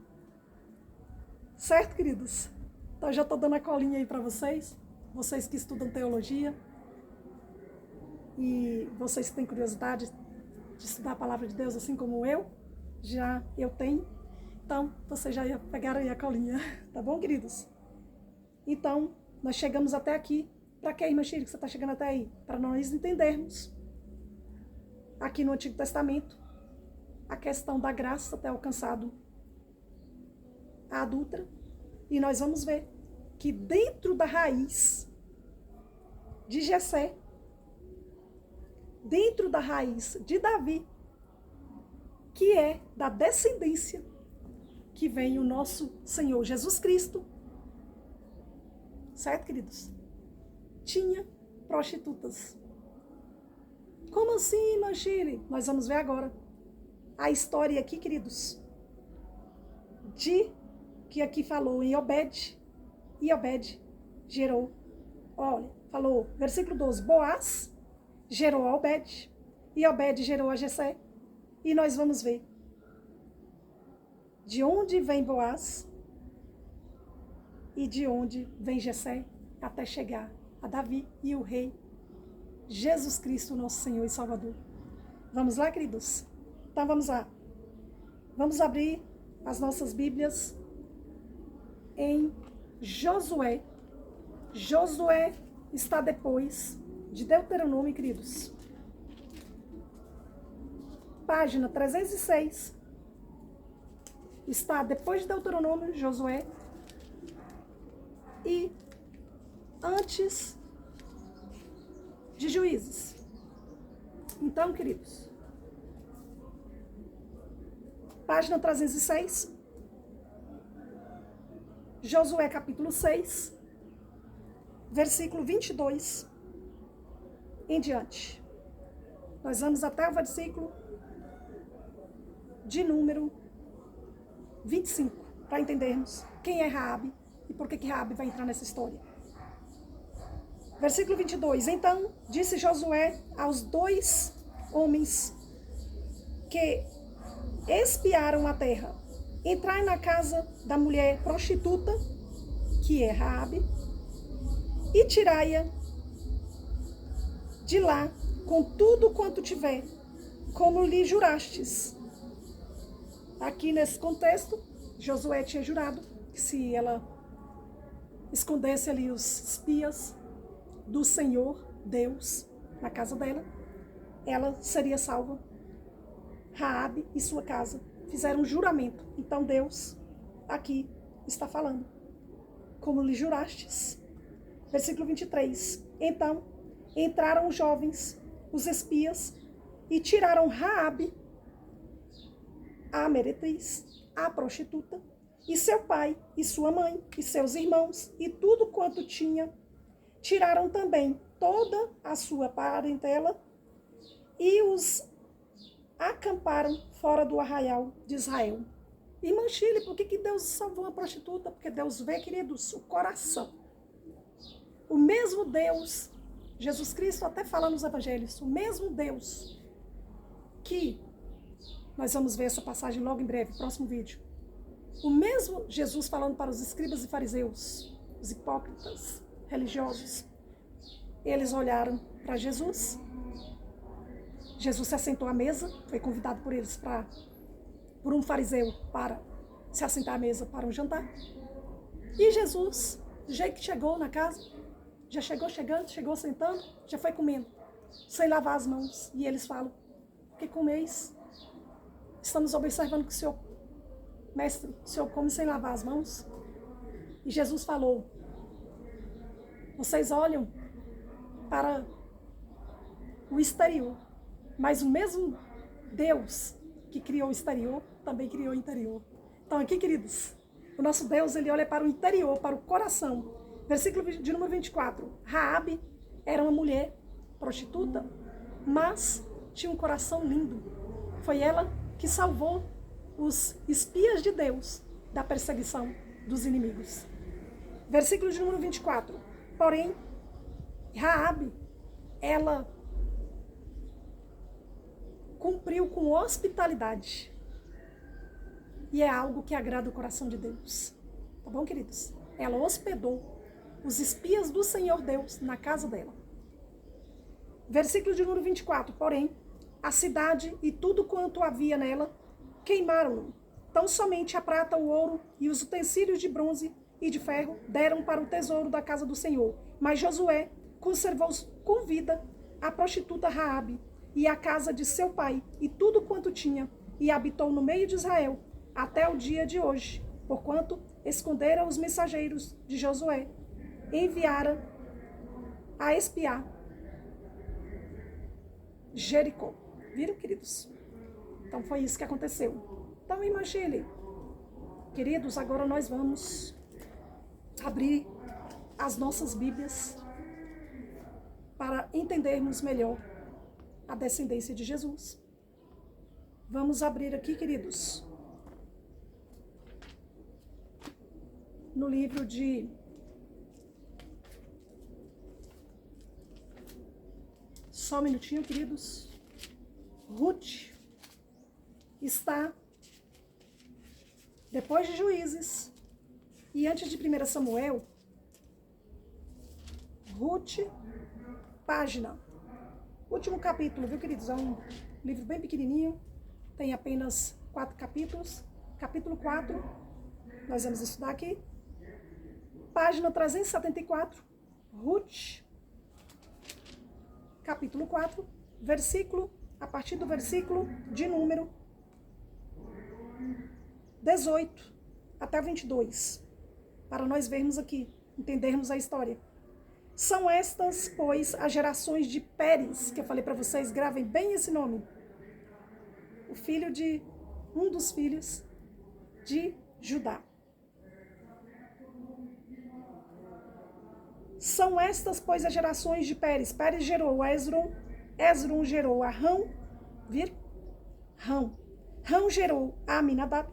Certo, queridos? Então, eu já estou dando a colinha aí para vocês que estudam teologia e vocês que têm curiosidade de estudar a palavra de Deus, assim como eu tenho. Então, vocês já pegaram aí a colinha, tá bom, queridos? Então, nós chegamos até aqui. Para que, irmã Shiri, que você está chegando até aí? Para nós entendermos, aqui no Antigo Testamento, a questão da graça ter alcançado a adúltera. E nós vamos ver que dentro da raiz de Jessé, dentro da raiz de Davi, que é da descendência que vem o nosso Senhor Jesus Cristo. Certo, queridos? Tinha prostitutas. Como assim, Manchiri? Nós vamos ver agora a história aqui, queridos, que aqui falou em Obed, e Obed gerou, olha, falou, versículo 12, Boaz gerou a Obed, e Obed gerou a Jessé, e nós vamos ver de onde vem Boaz e de onde vem Jessé, até chegar a Davi e o rei Jesus Cristo, nosso Senhor e Salvador. Vamos lá, queridos? Então vamos lá. Vamos abrir as nossas Bíblias em Josué. Josué está depois de Deuteronômio, queridos. Página 306. Está depois de Deuteronômio, Josué. E antes de Juízes. Então, queridos, página 306, Josué capítulo 6, versículo 22 em diante. Nós vamos até o versículo de número 25, para entendermos quem é Raabe E por que Raabe vai entrar nessa história? Versículo 22. Então disse Josué aos 2 homens que espiaram a terra: entrai na casa da mulher prostituta, que é Raabe, e tirai-a de lá com tudo quanto tiver, como lhe jurastes. Aqui nesse contexto, Josué tinha jurado que se ela escondesse ali os espias do Senhor Deus na casa dela, ela seria salva. Raabe e sua casa fizeram um juramento. Então Deus aqui está falando: como lhe jurastes. Versículo 23. Então entraram os jovens, os espias, e tiraram Raabe, a meretriz, a prostituta, e seu pai, e sua mãe, e seus irmãos, e tudo quanto tinha. Tiraram também toda a sua parentela e os acamparam fora do arraial de Israel. Irmã Chile, por que Deus salvou a prostituta? Porque Deus vê, queridos, o coração. O mesmo Deus, Jesus Cristo até fala nos evangelhos, o mesmo Deus que, nós vamos ver essa passagem logo em breve, próximo vídeo. O mesmo Jesus falando para os escribas e fariseus, os hipócritas religiosos. Eles olharam para Jesus. Jesus se assentou à mesa, foi convidado por eles por um fariseu para se assentar à mesa para um jantar. E Jesus, do jeito que chegou na casa, já chegou chegando, chegou sentando, já foi comendo, sem lavar as mãos. E eles falam: que comeis? Estamos observando que o senhor, mestre, o senhor come sem lavar as mãos? E Jesus falou: vocês olham para o exterior, mas o mesmo Deus que criou o exterior também criou o interior. Então aqui, queridos, o nosso Deus, ele olha para o interior, para o coração. Versículo de número 24. Raabe era uma mulher prostituta, mas tinha um coração lindo. Foi ela que salvou os espias de Deus da perseguição dos inimigos. Versículo de número 24. Porém, Raabe, ela cumpriu com hospitalidade. E é algo que agrada o coração de Deus. Tá bom, queridos? Ela hospedou os espias do Senhor Deus na casa dela. Versículo de número 24. Porém, a cidade e tudo quanto havia nela queimaram-no. Tão somente a prata, o ouro e os utensílios de bronze e de ferro deram para o tesouro da casa do Senhor. Mas Josué conservou com vida a prostituta Raabe e a casa de seu pai e tudo quanto tinha, e habitou no meio de Israel até o dia de hoje, porquanto esconderam os mensageiros de Josué, enviara a espiar Jericó. Viram, queridos? Então foi isso que aconteceu. Então imagine, queridos, agora nós vamos abrir as nossas Bíblias para entendermos melhor a descendência de Jesus. Vamos abrir aqui, queridos, no livro de só um minutinho, queridos. Ruth está depois de Juízes e antes de 1 Samuel. Ruth, página, último capítulo, viu, queridos? É um livro bem pequenininho, tem apenas 4 capítulos. Capítulo 4, nós vamos estudar aqui. Página 374, Ruth, capítulo 4, a partir do versículo de número 18 até 22, para nós vermos aqui, entendermos a história. São estas, pois, as gerações de Pérez, que eu falei para vocês, gravem bem esse nome. O filho de, um dos filhos de Judá. São estas, pois, as gerações de Pérez. Pérez gerou a Esron, Esron gerou a Rão, Rão gerou a Aminadab,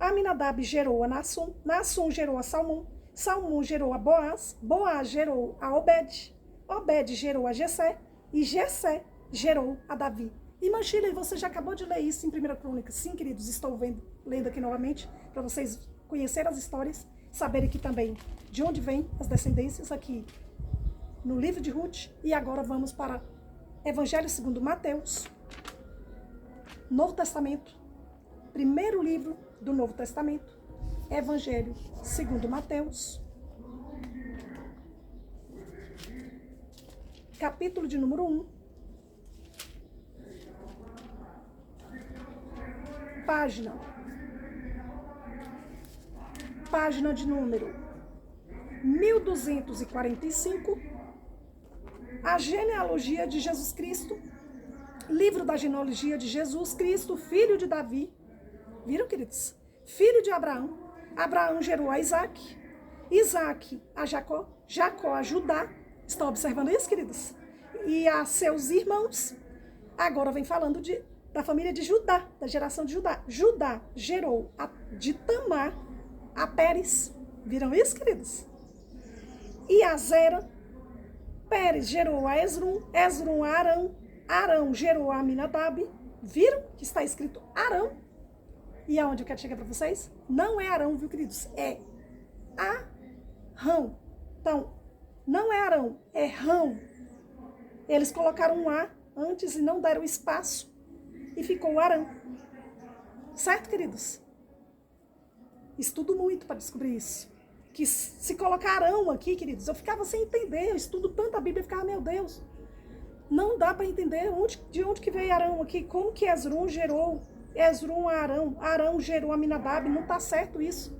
Aminadab gerou a Naasson, Naasson gerou a Salmão, Salmão gerou a Boaz, Boaz gerou a Obed, Obed gerou a Jessé, e Jessé gerou a Davi. Irmã Shirley, você já acabou de ler isso em 1 Crônicas. Sim, queridos, estou lendo aqui novamente, para vocês conhecerem as histórias, saberem aqui também de onde vêm as descendências, aqui no livro de Ruth. E agora vamos para Evangelho segundo Mateus, Novo Testamento, primeiro livro do Novo Testamento, Evangelho segundo Mateus, capítulo de número 1, página de número 1245, a genealogia de Jesus Cristo, livro da genealogia de Jesus Cristo, filho de Davi. Viram, queridos? Filho de Abraão. Abraão gerou a Isaac, Isaac a Jacó, Jacó a Judá. Estão observando isso, queridos? E a seus irmãos. Agora vem falando da família de Judá, da geração de Judá. Judá gerou de Tamar a Pérez. Viram isso, queridos? E a Zera. Pérez gerou a Esrum, Esrum a Arão, Arão gerou a Aminadab. Viram que está escrito Arão? E aonde eu quero chegar para vocês? Não é Arão, viu, queridos? É Arão. Então, não é Arão, é Rão. Eles colocaram um A antes e não deram espaço e ficou Arão. Certo, queridos? Estudo muito para descobrir isso. Que se colocar Arão aqui, queridos, eu ficava sem entender. Eu estudo tanto a Bíblia e ficava, meu Deus, não dá para entender de onde que veio Arão aqui. Como que Esrum gerou Esrum a Arão? Arão gerou a Aminadab. Não está certo isso.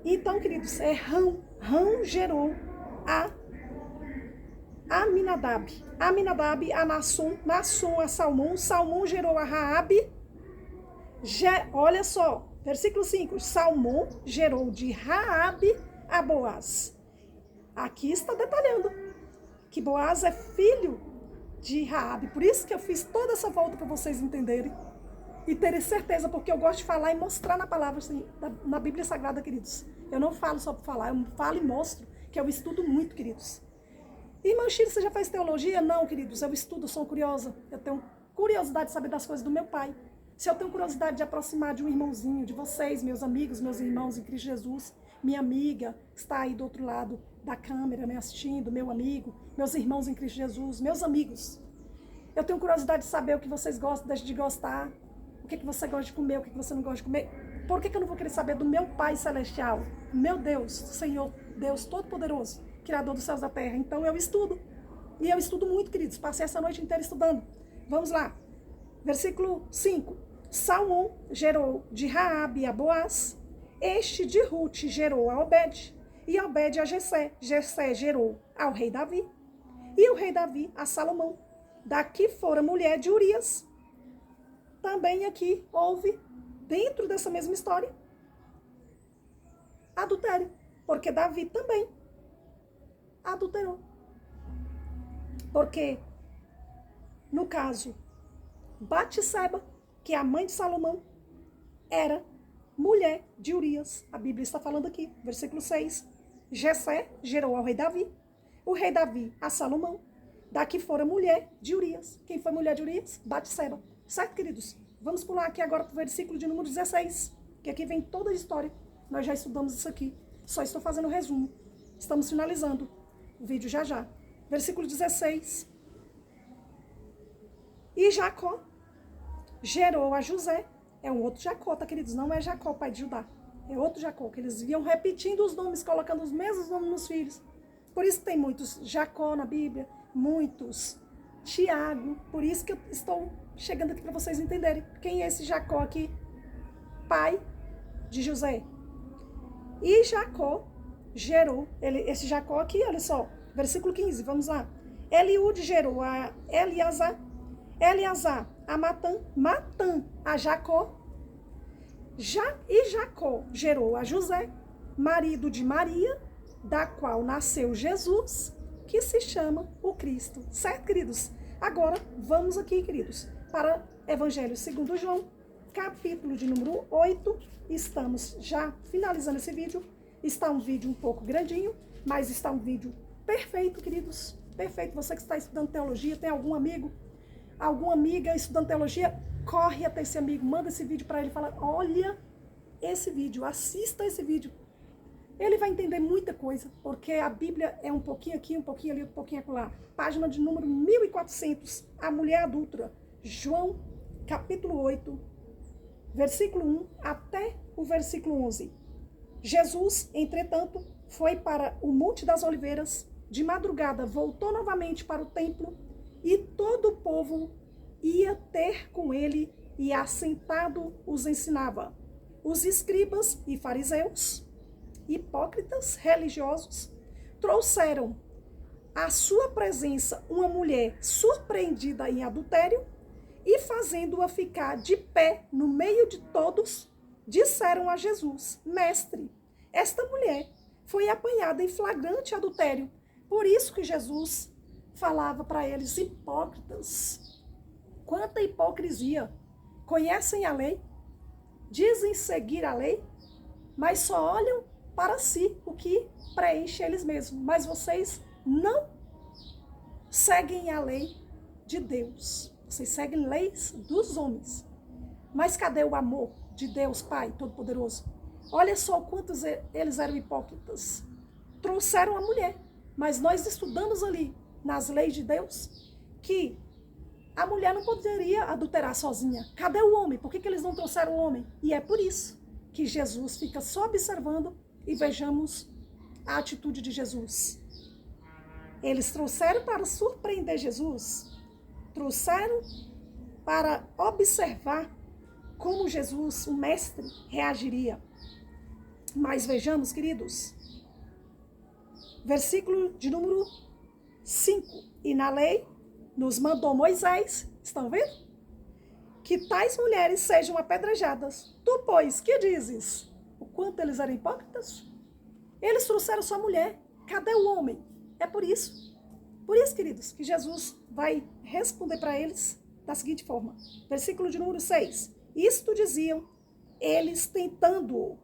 Então, queridos, é Rão. Rão gerou a Aminadab. Aminadab a Nassum. Nassum a Salmão. Salmão gerou a Raabe. Olha só. Versículo 5, Salmão gerou de Raabe a Boaz. Aqui está detalhando que Boaz é filho de Raabe. Por isso que eu fiz toda essa volta para vocês entenderem e terem certeza, porque eu gosto de falar e mostrar na palavra, assim, na Bíblia Sagrada, queridos. Eu não falo só para falar, eu falo e mostro, que eu estudo muito, queridos. Irmã Shirley, você já faz teologia? Não, queridos, eu estudo, eu sou curiosa. Eu tenho curiosidade de saber das coisas do meu pai. Se eu tenho curiosidade de aproximar de um irmãozinho, de vocês, meus amigos, meus irmãos em Cristo Jesus, minha amiga está aí do outro lado da câmera, me assistindo, meu amigo, meus irmãos em Cristo Jesus, meus amigos. Eu tenho curiosidade de saber o que vocês gostam, deixam de gostar, o que você gosta de comer, o que você não gosta de comer. Por que eu não vou querer saber do meu Pai Celestial, meu Deus, Senhor, Deus Todo-Poderoso, Criador dos céus e da terra? Então eu estudo, e eu estudo muito, queridos, passei essa noite inteira estudando. Vamos lá, versículo 5. Salmão gerou de Raabe a Boaz, este de Ruth gerou a Obed, e Obed a Jessé. Jessé gerou ao rei Davi, e o rei Davi a Salomão. Daqui fora mulher de Urias. Também aqui houve, dentro dessa mesma história, adultério, porque Davi também adulterou. Porque, no caso, Batseba, que é a mãe de Salomão, era mulher de Urias. A Bíblia está falando aqui, versículo 6. Jessé gerou ao rei Davi, o rei Davi a Salomão. Daqui fora mulher de Urias. Quem foi mulher de Urias? Batseba. Certo, queridos? Vamos pular aqui agora para o versículo de número 16, que aqui vem toda a história. Nós já estudamos isso aqui. Só estou fazendo um resumo. Estamos finalizando o vídeo já já. Versículo 16. E Jacó gerou a José. É um outro Jacó, tá, queridos? Não é Jacó, pai de Judá. É outro Jacó, que eles iam repetindo os nomes, colocando os mesmos nomes nos filhos. Por isso tem muitos Jacó na Bíblia, muitos Tiago. Por isso que eu estou chegando aqui para vocês entenderem. Quem é esse Jacó aqui? Pai de José. E Jacó gerou, esse Jacó aqui, olha só, versículo 15, vamos lá. Eliúde gerou a Eleazar, Eleazar a Matã, Matã a Jacó, e Jacó gerou a José, marido de Maria, da qual nasceu Jesus, que se chama o Cristo. Certo, queridos? Agora, vamos aqui, queridos, para Evangelho segundo João, capítulo de número 8. Estamos já finalizando esse vídeo. Está um vídeo um pouco grandinho, mas está um vídeo perfeito, queridos. Perfeito. Você que está estudando teologia, tem algum amigo, alguma amiga estudando teologia, corre até esse amigo, manda esse vídeo para ele e fala, olha esse vídeo, assista esse vídeo. Ele vai entender muita coisa, porque a Bíblia é um pouquinho aqui, um pouquinho ali, um pouquinho acolá. Página de número 1400, a mulher adúltera, João, capítulo 8, versículo 1 até o versículo 11. Jesus, entretanto, foi para o Monte das Oliveiras, de madrugada voltou novamente para o templo, e todo o povo ia ter com ele, e assentado os ensinava. Os escribas e fariseus, hipócritas religiosos, trouxeram à sua presença uma mulher surpreendida em adultério, e fazendo-a ficar de pé no meio de todos, disseram a Jesus, mestre, esta mulher foi apanhada em flagrante adultério. Por isso que Jesus falava para eles, hipócritas. Quanta hipocrisia. Conhecem a lei, dizem seguir a lei, mas só olham para si, o que preenche eles mesmos. Mas vocês não seguem a lei de Deus. Vocês seguem leis dos homens. Mas cadê o amor de Deus, Pai Todo-Poderoso? Olha só quantos eles eram hipócritas. Trouxeram a mulher. Mas nós estudamos ali, nas leis de Deus, que a mulher não poderia adulterar sozinha. Cadê o homem? Por que eles não trouxeram o homem? E é por isso que Jesus fica só observando e vejamos a atitude de Jesus. Eles trouxeram para surpreender Jesus. Trouxeram para observar como Jesus, o mestre, reagiria. Mas vejamos, queridos, versículo de número 5. E na lei nos mandou Moisés, estão vendo? Que tais mulheres sejam apedrejadas. Tu, pois, que dizes? O quanto eles eram hipócritas? Eles trouxeram só mulher. Cadê o homem? É por isso, queridos, que Jesus vai responder para eles da seguinte forma. Versículo de número 6. Isto diziam eles tentando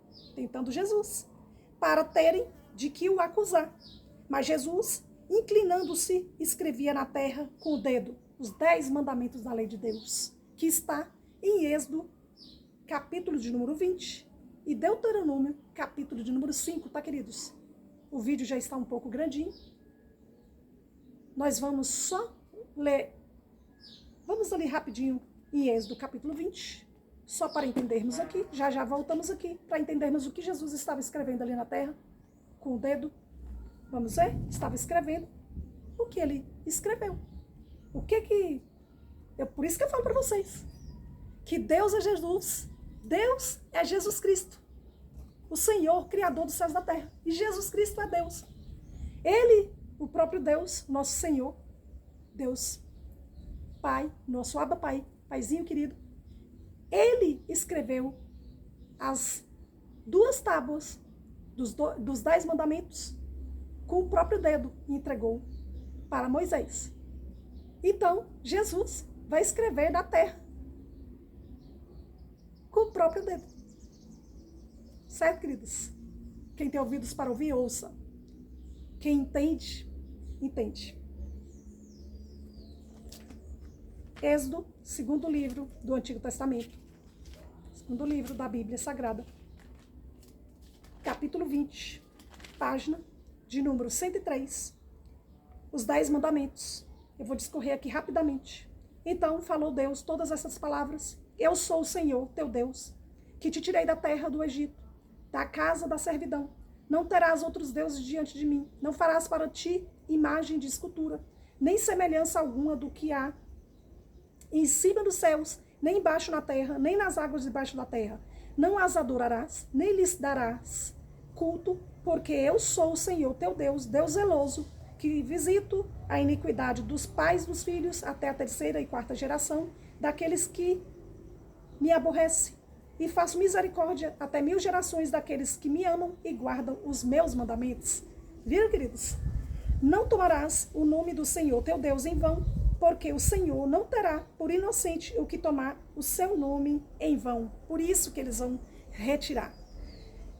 Jesus, para terem de que o acusar. Mas Jesus, inclinando-se, escrevia na terra com o dedo os 10 mandamentos da lei de Deus, que está em Êxodo, capítulo de número 20, e Deuteronômio, capítulo de número 5, tá, queridos? O vídeo já está um pouco grandinho. Nós vamos só ler, vamos ali rapidinho em Êxodo, capítulo 20, só para entendermos aqui, já voltamos aqui, para entendermos o que Jesus estava escrevendo ali na terra, com o dedo. Vamos ver? Estava escrevendo o que ele escreveu. O que por isso que eu falo para vocês, que Deus é Jesus, Deus é Jesus Cristo, o Senhor, Criador dos céus e da terra, e Jesus Cristo é Deus. Ele, o próprio Deus, nosso Senhor, Deus Pai, nosso Abba Pai, Paizinho querido, ele escreveu as 2 tábuas dos 10 mandamentos com o próprio dedo e entregou para Moisés. Então, Jesus vai escrever na terra com o próprio dedo. Certo, queridos? Quem tem ouvidos para ouvir, ouça. Quem entende, entende. Êxodo, segundo livro do Antigo Testamento, segundo livro da Bíblia Sagrada, capítulo 20, página de número 103, os 10 mandamentos. Eu vou discorrer aqui rapidamente. Então falou Deus todas essas palavras. Eu sou o Senhor, teu Deus, que te tirei da terra do Egito, da casa da servidão. Não terás outros deuses diante de mim. Não farás para ti imagem de escultura, nem semelhança alguma do que há em cima dos céus, nem embaixo na terra, nem nas águas debaixo da terra. Não as adorarás, nem lhes darás culto, porque eu sou o Senhor teu Deus, Deus zeloso, que visito a iniquidade dos pais dos filhos até a 3ª e 4ª geração, daqueles que me aborrecem, e faço misericórdia até 1000 gerações daqueles que me amam e guardam os meus mandamentos. Viram, queridos? Não tomarás o nome do Senhor teu Deus em vão, porque o Senhor não terá por inocente o que tomar o seu nome em vão. Por isso que eles vão retirar.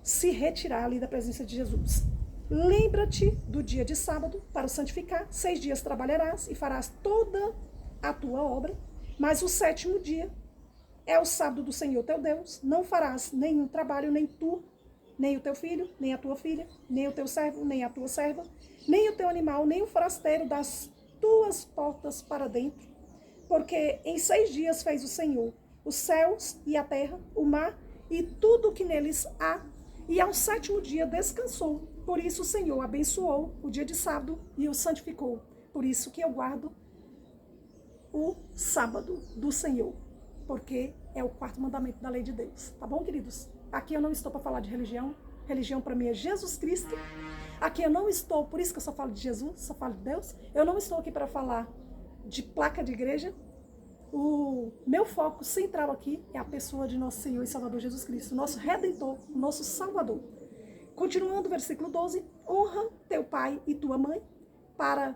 se retirar ali da presença de Jesus. Lembra-te do dia de sábado para o santificar. 6 dias trabalharás e farás toda a tua obra, mas o 7º dia é o sábado do Senhor teu Deus. Não farás nenhum trabalho, nem tu, nem o teu filho, nem a tua filha, nem o teu servo, nem a tua serva, nem o teu animal, nem o forasteiro das tuas portas para dentro. Porque em 6 dias fez o Senhor os céus e a terra, o mar e tudo o que neles há, e ao 7º dia descansou. Por isso o Senhor abençoou o dia de sábado e o santificou. Por isso que eu guardo o sábado do Senhor, porque é o 4º mandamento da lei de Deus. Tá bom, queridos? Aqui eu não estou para falar de religião. Religião para mim é Jesus Cristo. Aqui eu não estou, por isso que eu só falo de Jesus, só falo de Deus. Eu não estou aqui para falar de placa de igreja. O meu foco central aqui é a pessoa de nosso Senhor e Salvador Jesus Cristo, nosso Redentor, nosso Salvador. Continuando o versículo 12, honra teu pai e tua mãe, para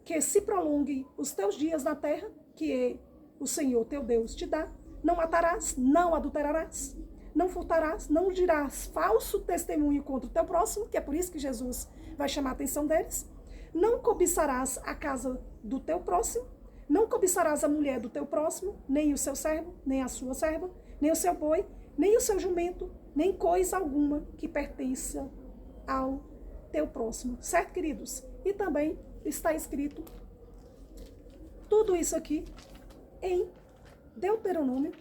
que se prolonguem os teus dias na terra, que o Senhor teu Deus te dá. Não matarás, não adulterarás, não furtarás, não dirás falso testemunho contra o teu próximo, que é por isso que Jesus vai chamar a atenção deles. Não cobiçarás a casa do teu próximo, não cobiçarás a mulher do teu próximo, nem o seu servo, nem a sua serva, nem o seu boi, nem o seu jumento, nem coisa alguma que pertença ao teu próximo. Certo, queridos? E também está escrito tudo isso aqui em Deuteronômio,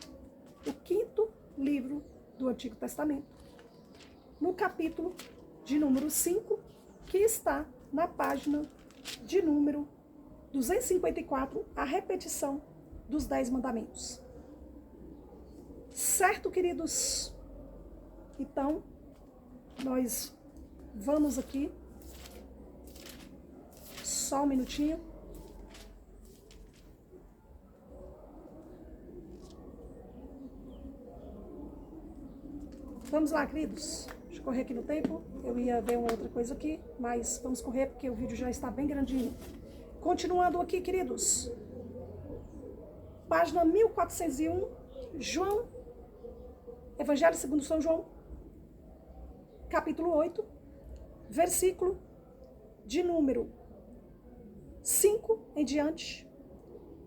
o 5º livro do Antigo Testamento, no capítulo de número 5, que está na página de número 254, a repetição dos 10 mandamentos. Certo, queridos? Então, nós vamos aqui, só um minutinho. Vamos lá, queridos. Deixa eu correr aqui no tempo. Eu ia ver uma outra coisa aqui, mas vamos correr porque o vídeo já está bem grandinho. Continuando aqui, queridos. Página 1401, João, Evangelho segundo São João, capítulo 8, versículo de número 5 em diante.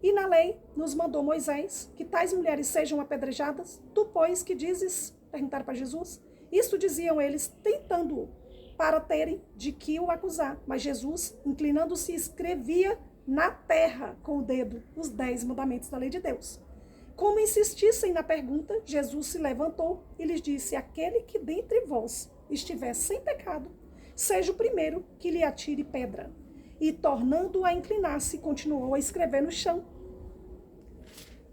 E na lei nos mandou Moisés que tais mulheres sejam apedrejadas. Tu, pois, que dizes? Perguntaram para Jesus. Isto diziam eles, tentando-o, para terem de que o acusar. Mas Jesus, inclinando-se, escrevia na terra com o dedo os 10 mandamentos da lei de Deus. Como insistissem na pergunta, Jesus se levantou e lhes disse: aquele que dentre vós estiver sem pecado, seja o primeiro que lhe atire pedra. E tornando a inclinar-se, continuou a escrever no chão.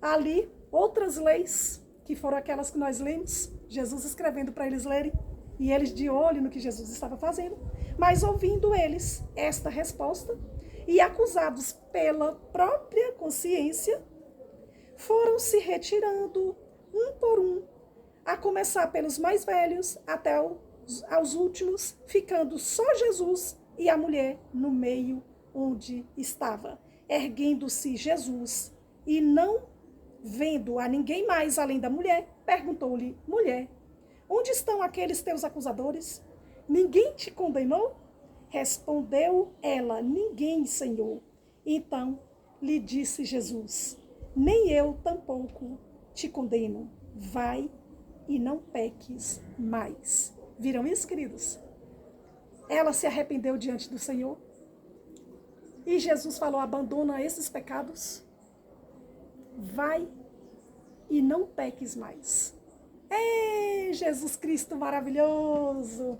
Ali, outras leis, que foram aquelas que nós lemos, Jesus escrevendo para eles lerem, e eles de olho no que Jesus estava fazendo, mas ouvindo eles esta resposta, e acusados pela própria consciência, foram se retirando um por um, a começar pelos mais velhos até aos últimos, ficando só Jesus e a mulher no meio onde estava. Erguendo-se Jesus e não vendo a ninguém mais além da mulher, perguntou-lhe: mulher, onde estão aqueles teus acusadores? Ninguém te condenou? Respondeu ela: ninguém, Senhor. Então lhe disse Jesus: nem eu tampouco te condeno. Vai e não peques mais. Viram isso, queridos? Ela se arrependeu diante do Senhor. E Jesus falou: abandona esses pecados. Vai e não peques mais. Ei, Jesus Cristo maravilhoso!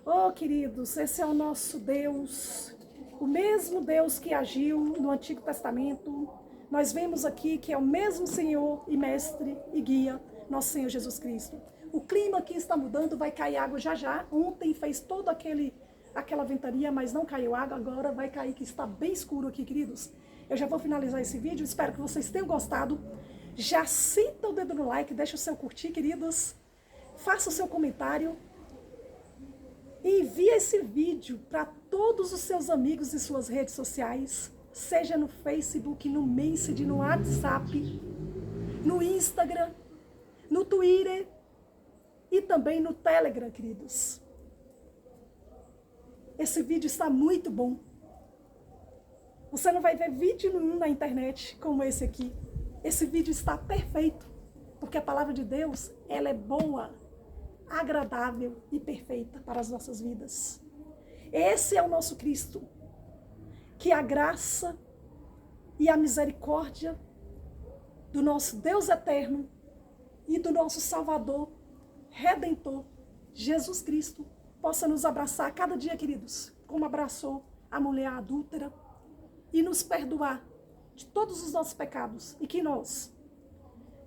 Oh, queridos, esse é o nosso Deus. O mesmo Deus que agiu no Antigo Testamento. Nós vemos aqui que é o mesmo Senhor e Mestre e Guia, nosso Senhor Jesus Cristo. O clima aqui está mudando, vai cair água já já. Ontem fez toda aquela ventania, mas não caiu água. Agora vai cair, que está bem escuro aqui, queridos. Eu já vou finalizar esse vídeo, espero que vocês tenham gostado. Já senta o dedo no like, deixa o seu curtir, queridos. Faça o seu comentário. Envie esse vídeo para todos os seus amigos e suas redes sociais. Seja no Facebook, no Messenger, no WhatsApp, no Instagram, no Twitter. e também no Telegram, queridos. Esse vídeo está muito bom. Você não vai ver vídeo nenhum na internet como esse aqui. Esse vídeo está perfeito, porque a palavra de Deus, ela é boa, agradável e perfeita para as nossas vidas. Esse é o nosso Cristo, que a graça e a misericórdia do nosso Deus eterno e do nosso Salvador, Redentor, Jesus Cristo, possa nos abraçar a cada dia, queridos, como abraçou a mulher adúltera, e nos perdoar de todos os nossos pecados, e que nós,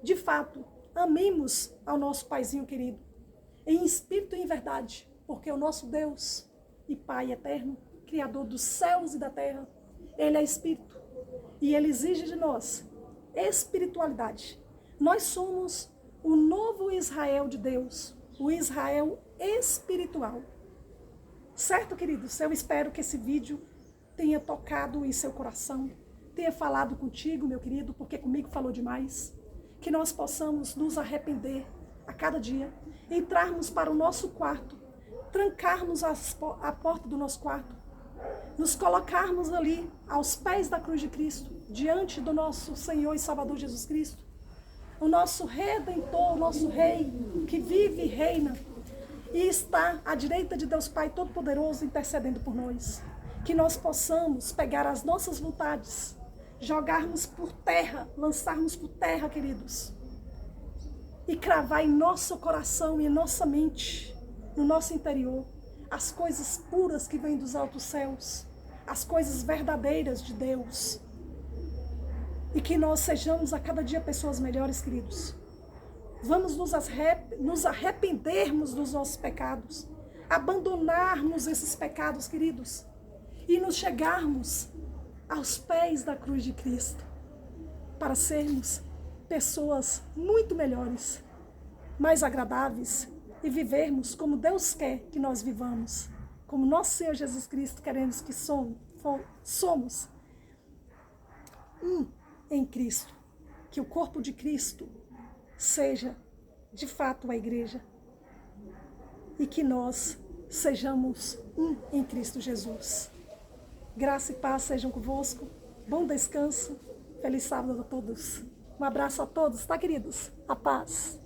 de fato, amemos ao nosso Paizinho querido, em espírito e em verdade, porque o nosso Deus e Pai eterno, Criador dos céus e da terra, Ele é Espírito, e Ele exige de nós espiritualidade. Nós somos o novo Israel de Deus, o Israel espiritual. Certo, queridos? Eu espero que esse vídeo tenha tocado em seu coração, tenha falado contigo, meu querido, porque comigo falou demais. Que nós possamos nos arrepender a cada dia, entrarmos para o nosso quarto, trancarmos a porta do nosso quarto, nos colocarmos ali aos pés da cruz de Cristo, diante do nosso Senhor e Salvador Jesus Cristo, o nosso Redentor, o nosso Rei, que vive e reina, e está à direita de Deus Pai Todo-Poderoso intercedendo por nós. Que nós possamos pegar as nossas vontades, jogarmos por terra, lançarmos por terra, queridos, e cravar em nosso coração e em nossa mente, no nosso interior, as coisas puras que vêm dos altos céus, as coisas verdadeiras de Deus. E que nós sejamos a cada dia pessoas melhores, queridos. Vamos nos arrependermos dos nossos pecados, abandonarmos esses pecados, queridos, e nos chegarmos aos pés da cruz de Cristo, para sermos pessoas muito melhores, mais agradáveis, e vivermos como Deus quer que nós vivamos, como nosso Senhor Jesus Cristo queremos que somos um em Cristo, que o corpo de Cristo seja de fato a igreja, e que nós sejamos um em Cristo Jesus. Graça e paz sejam convosco, bom descanso, feliz sábado a todos. Um abraço a todos, tá, queridos? A paz.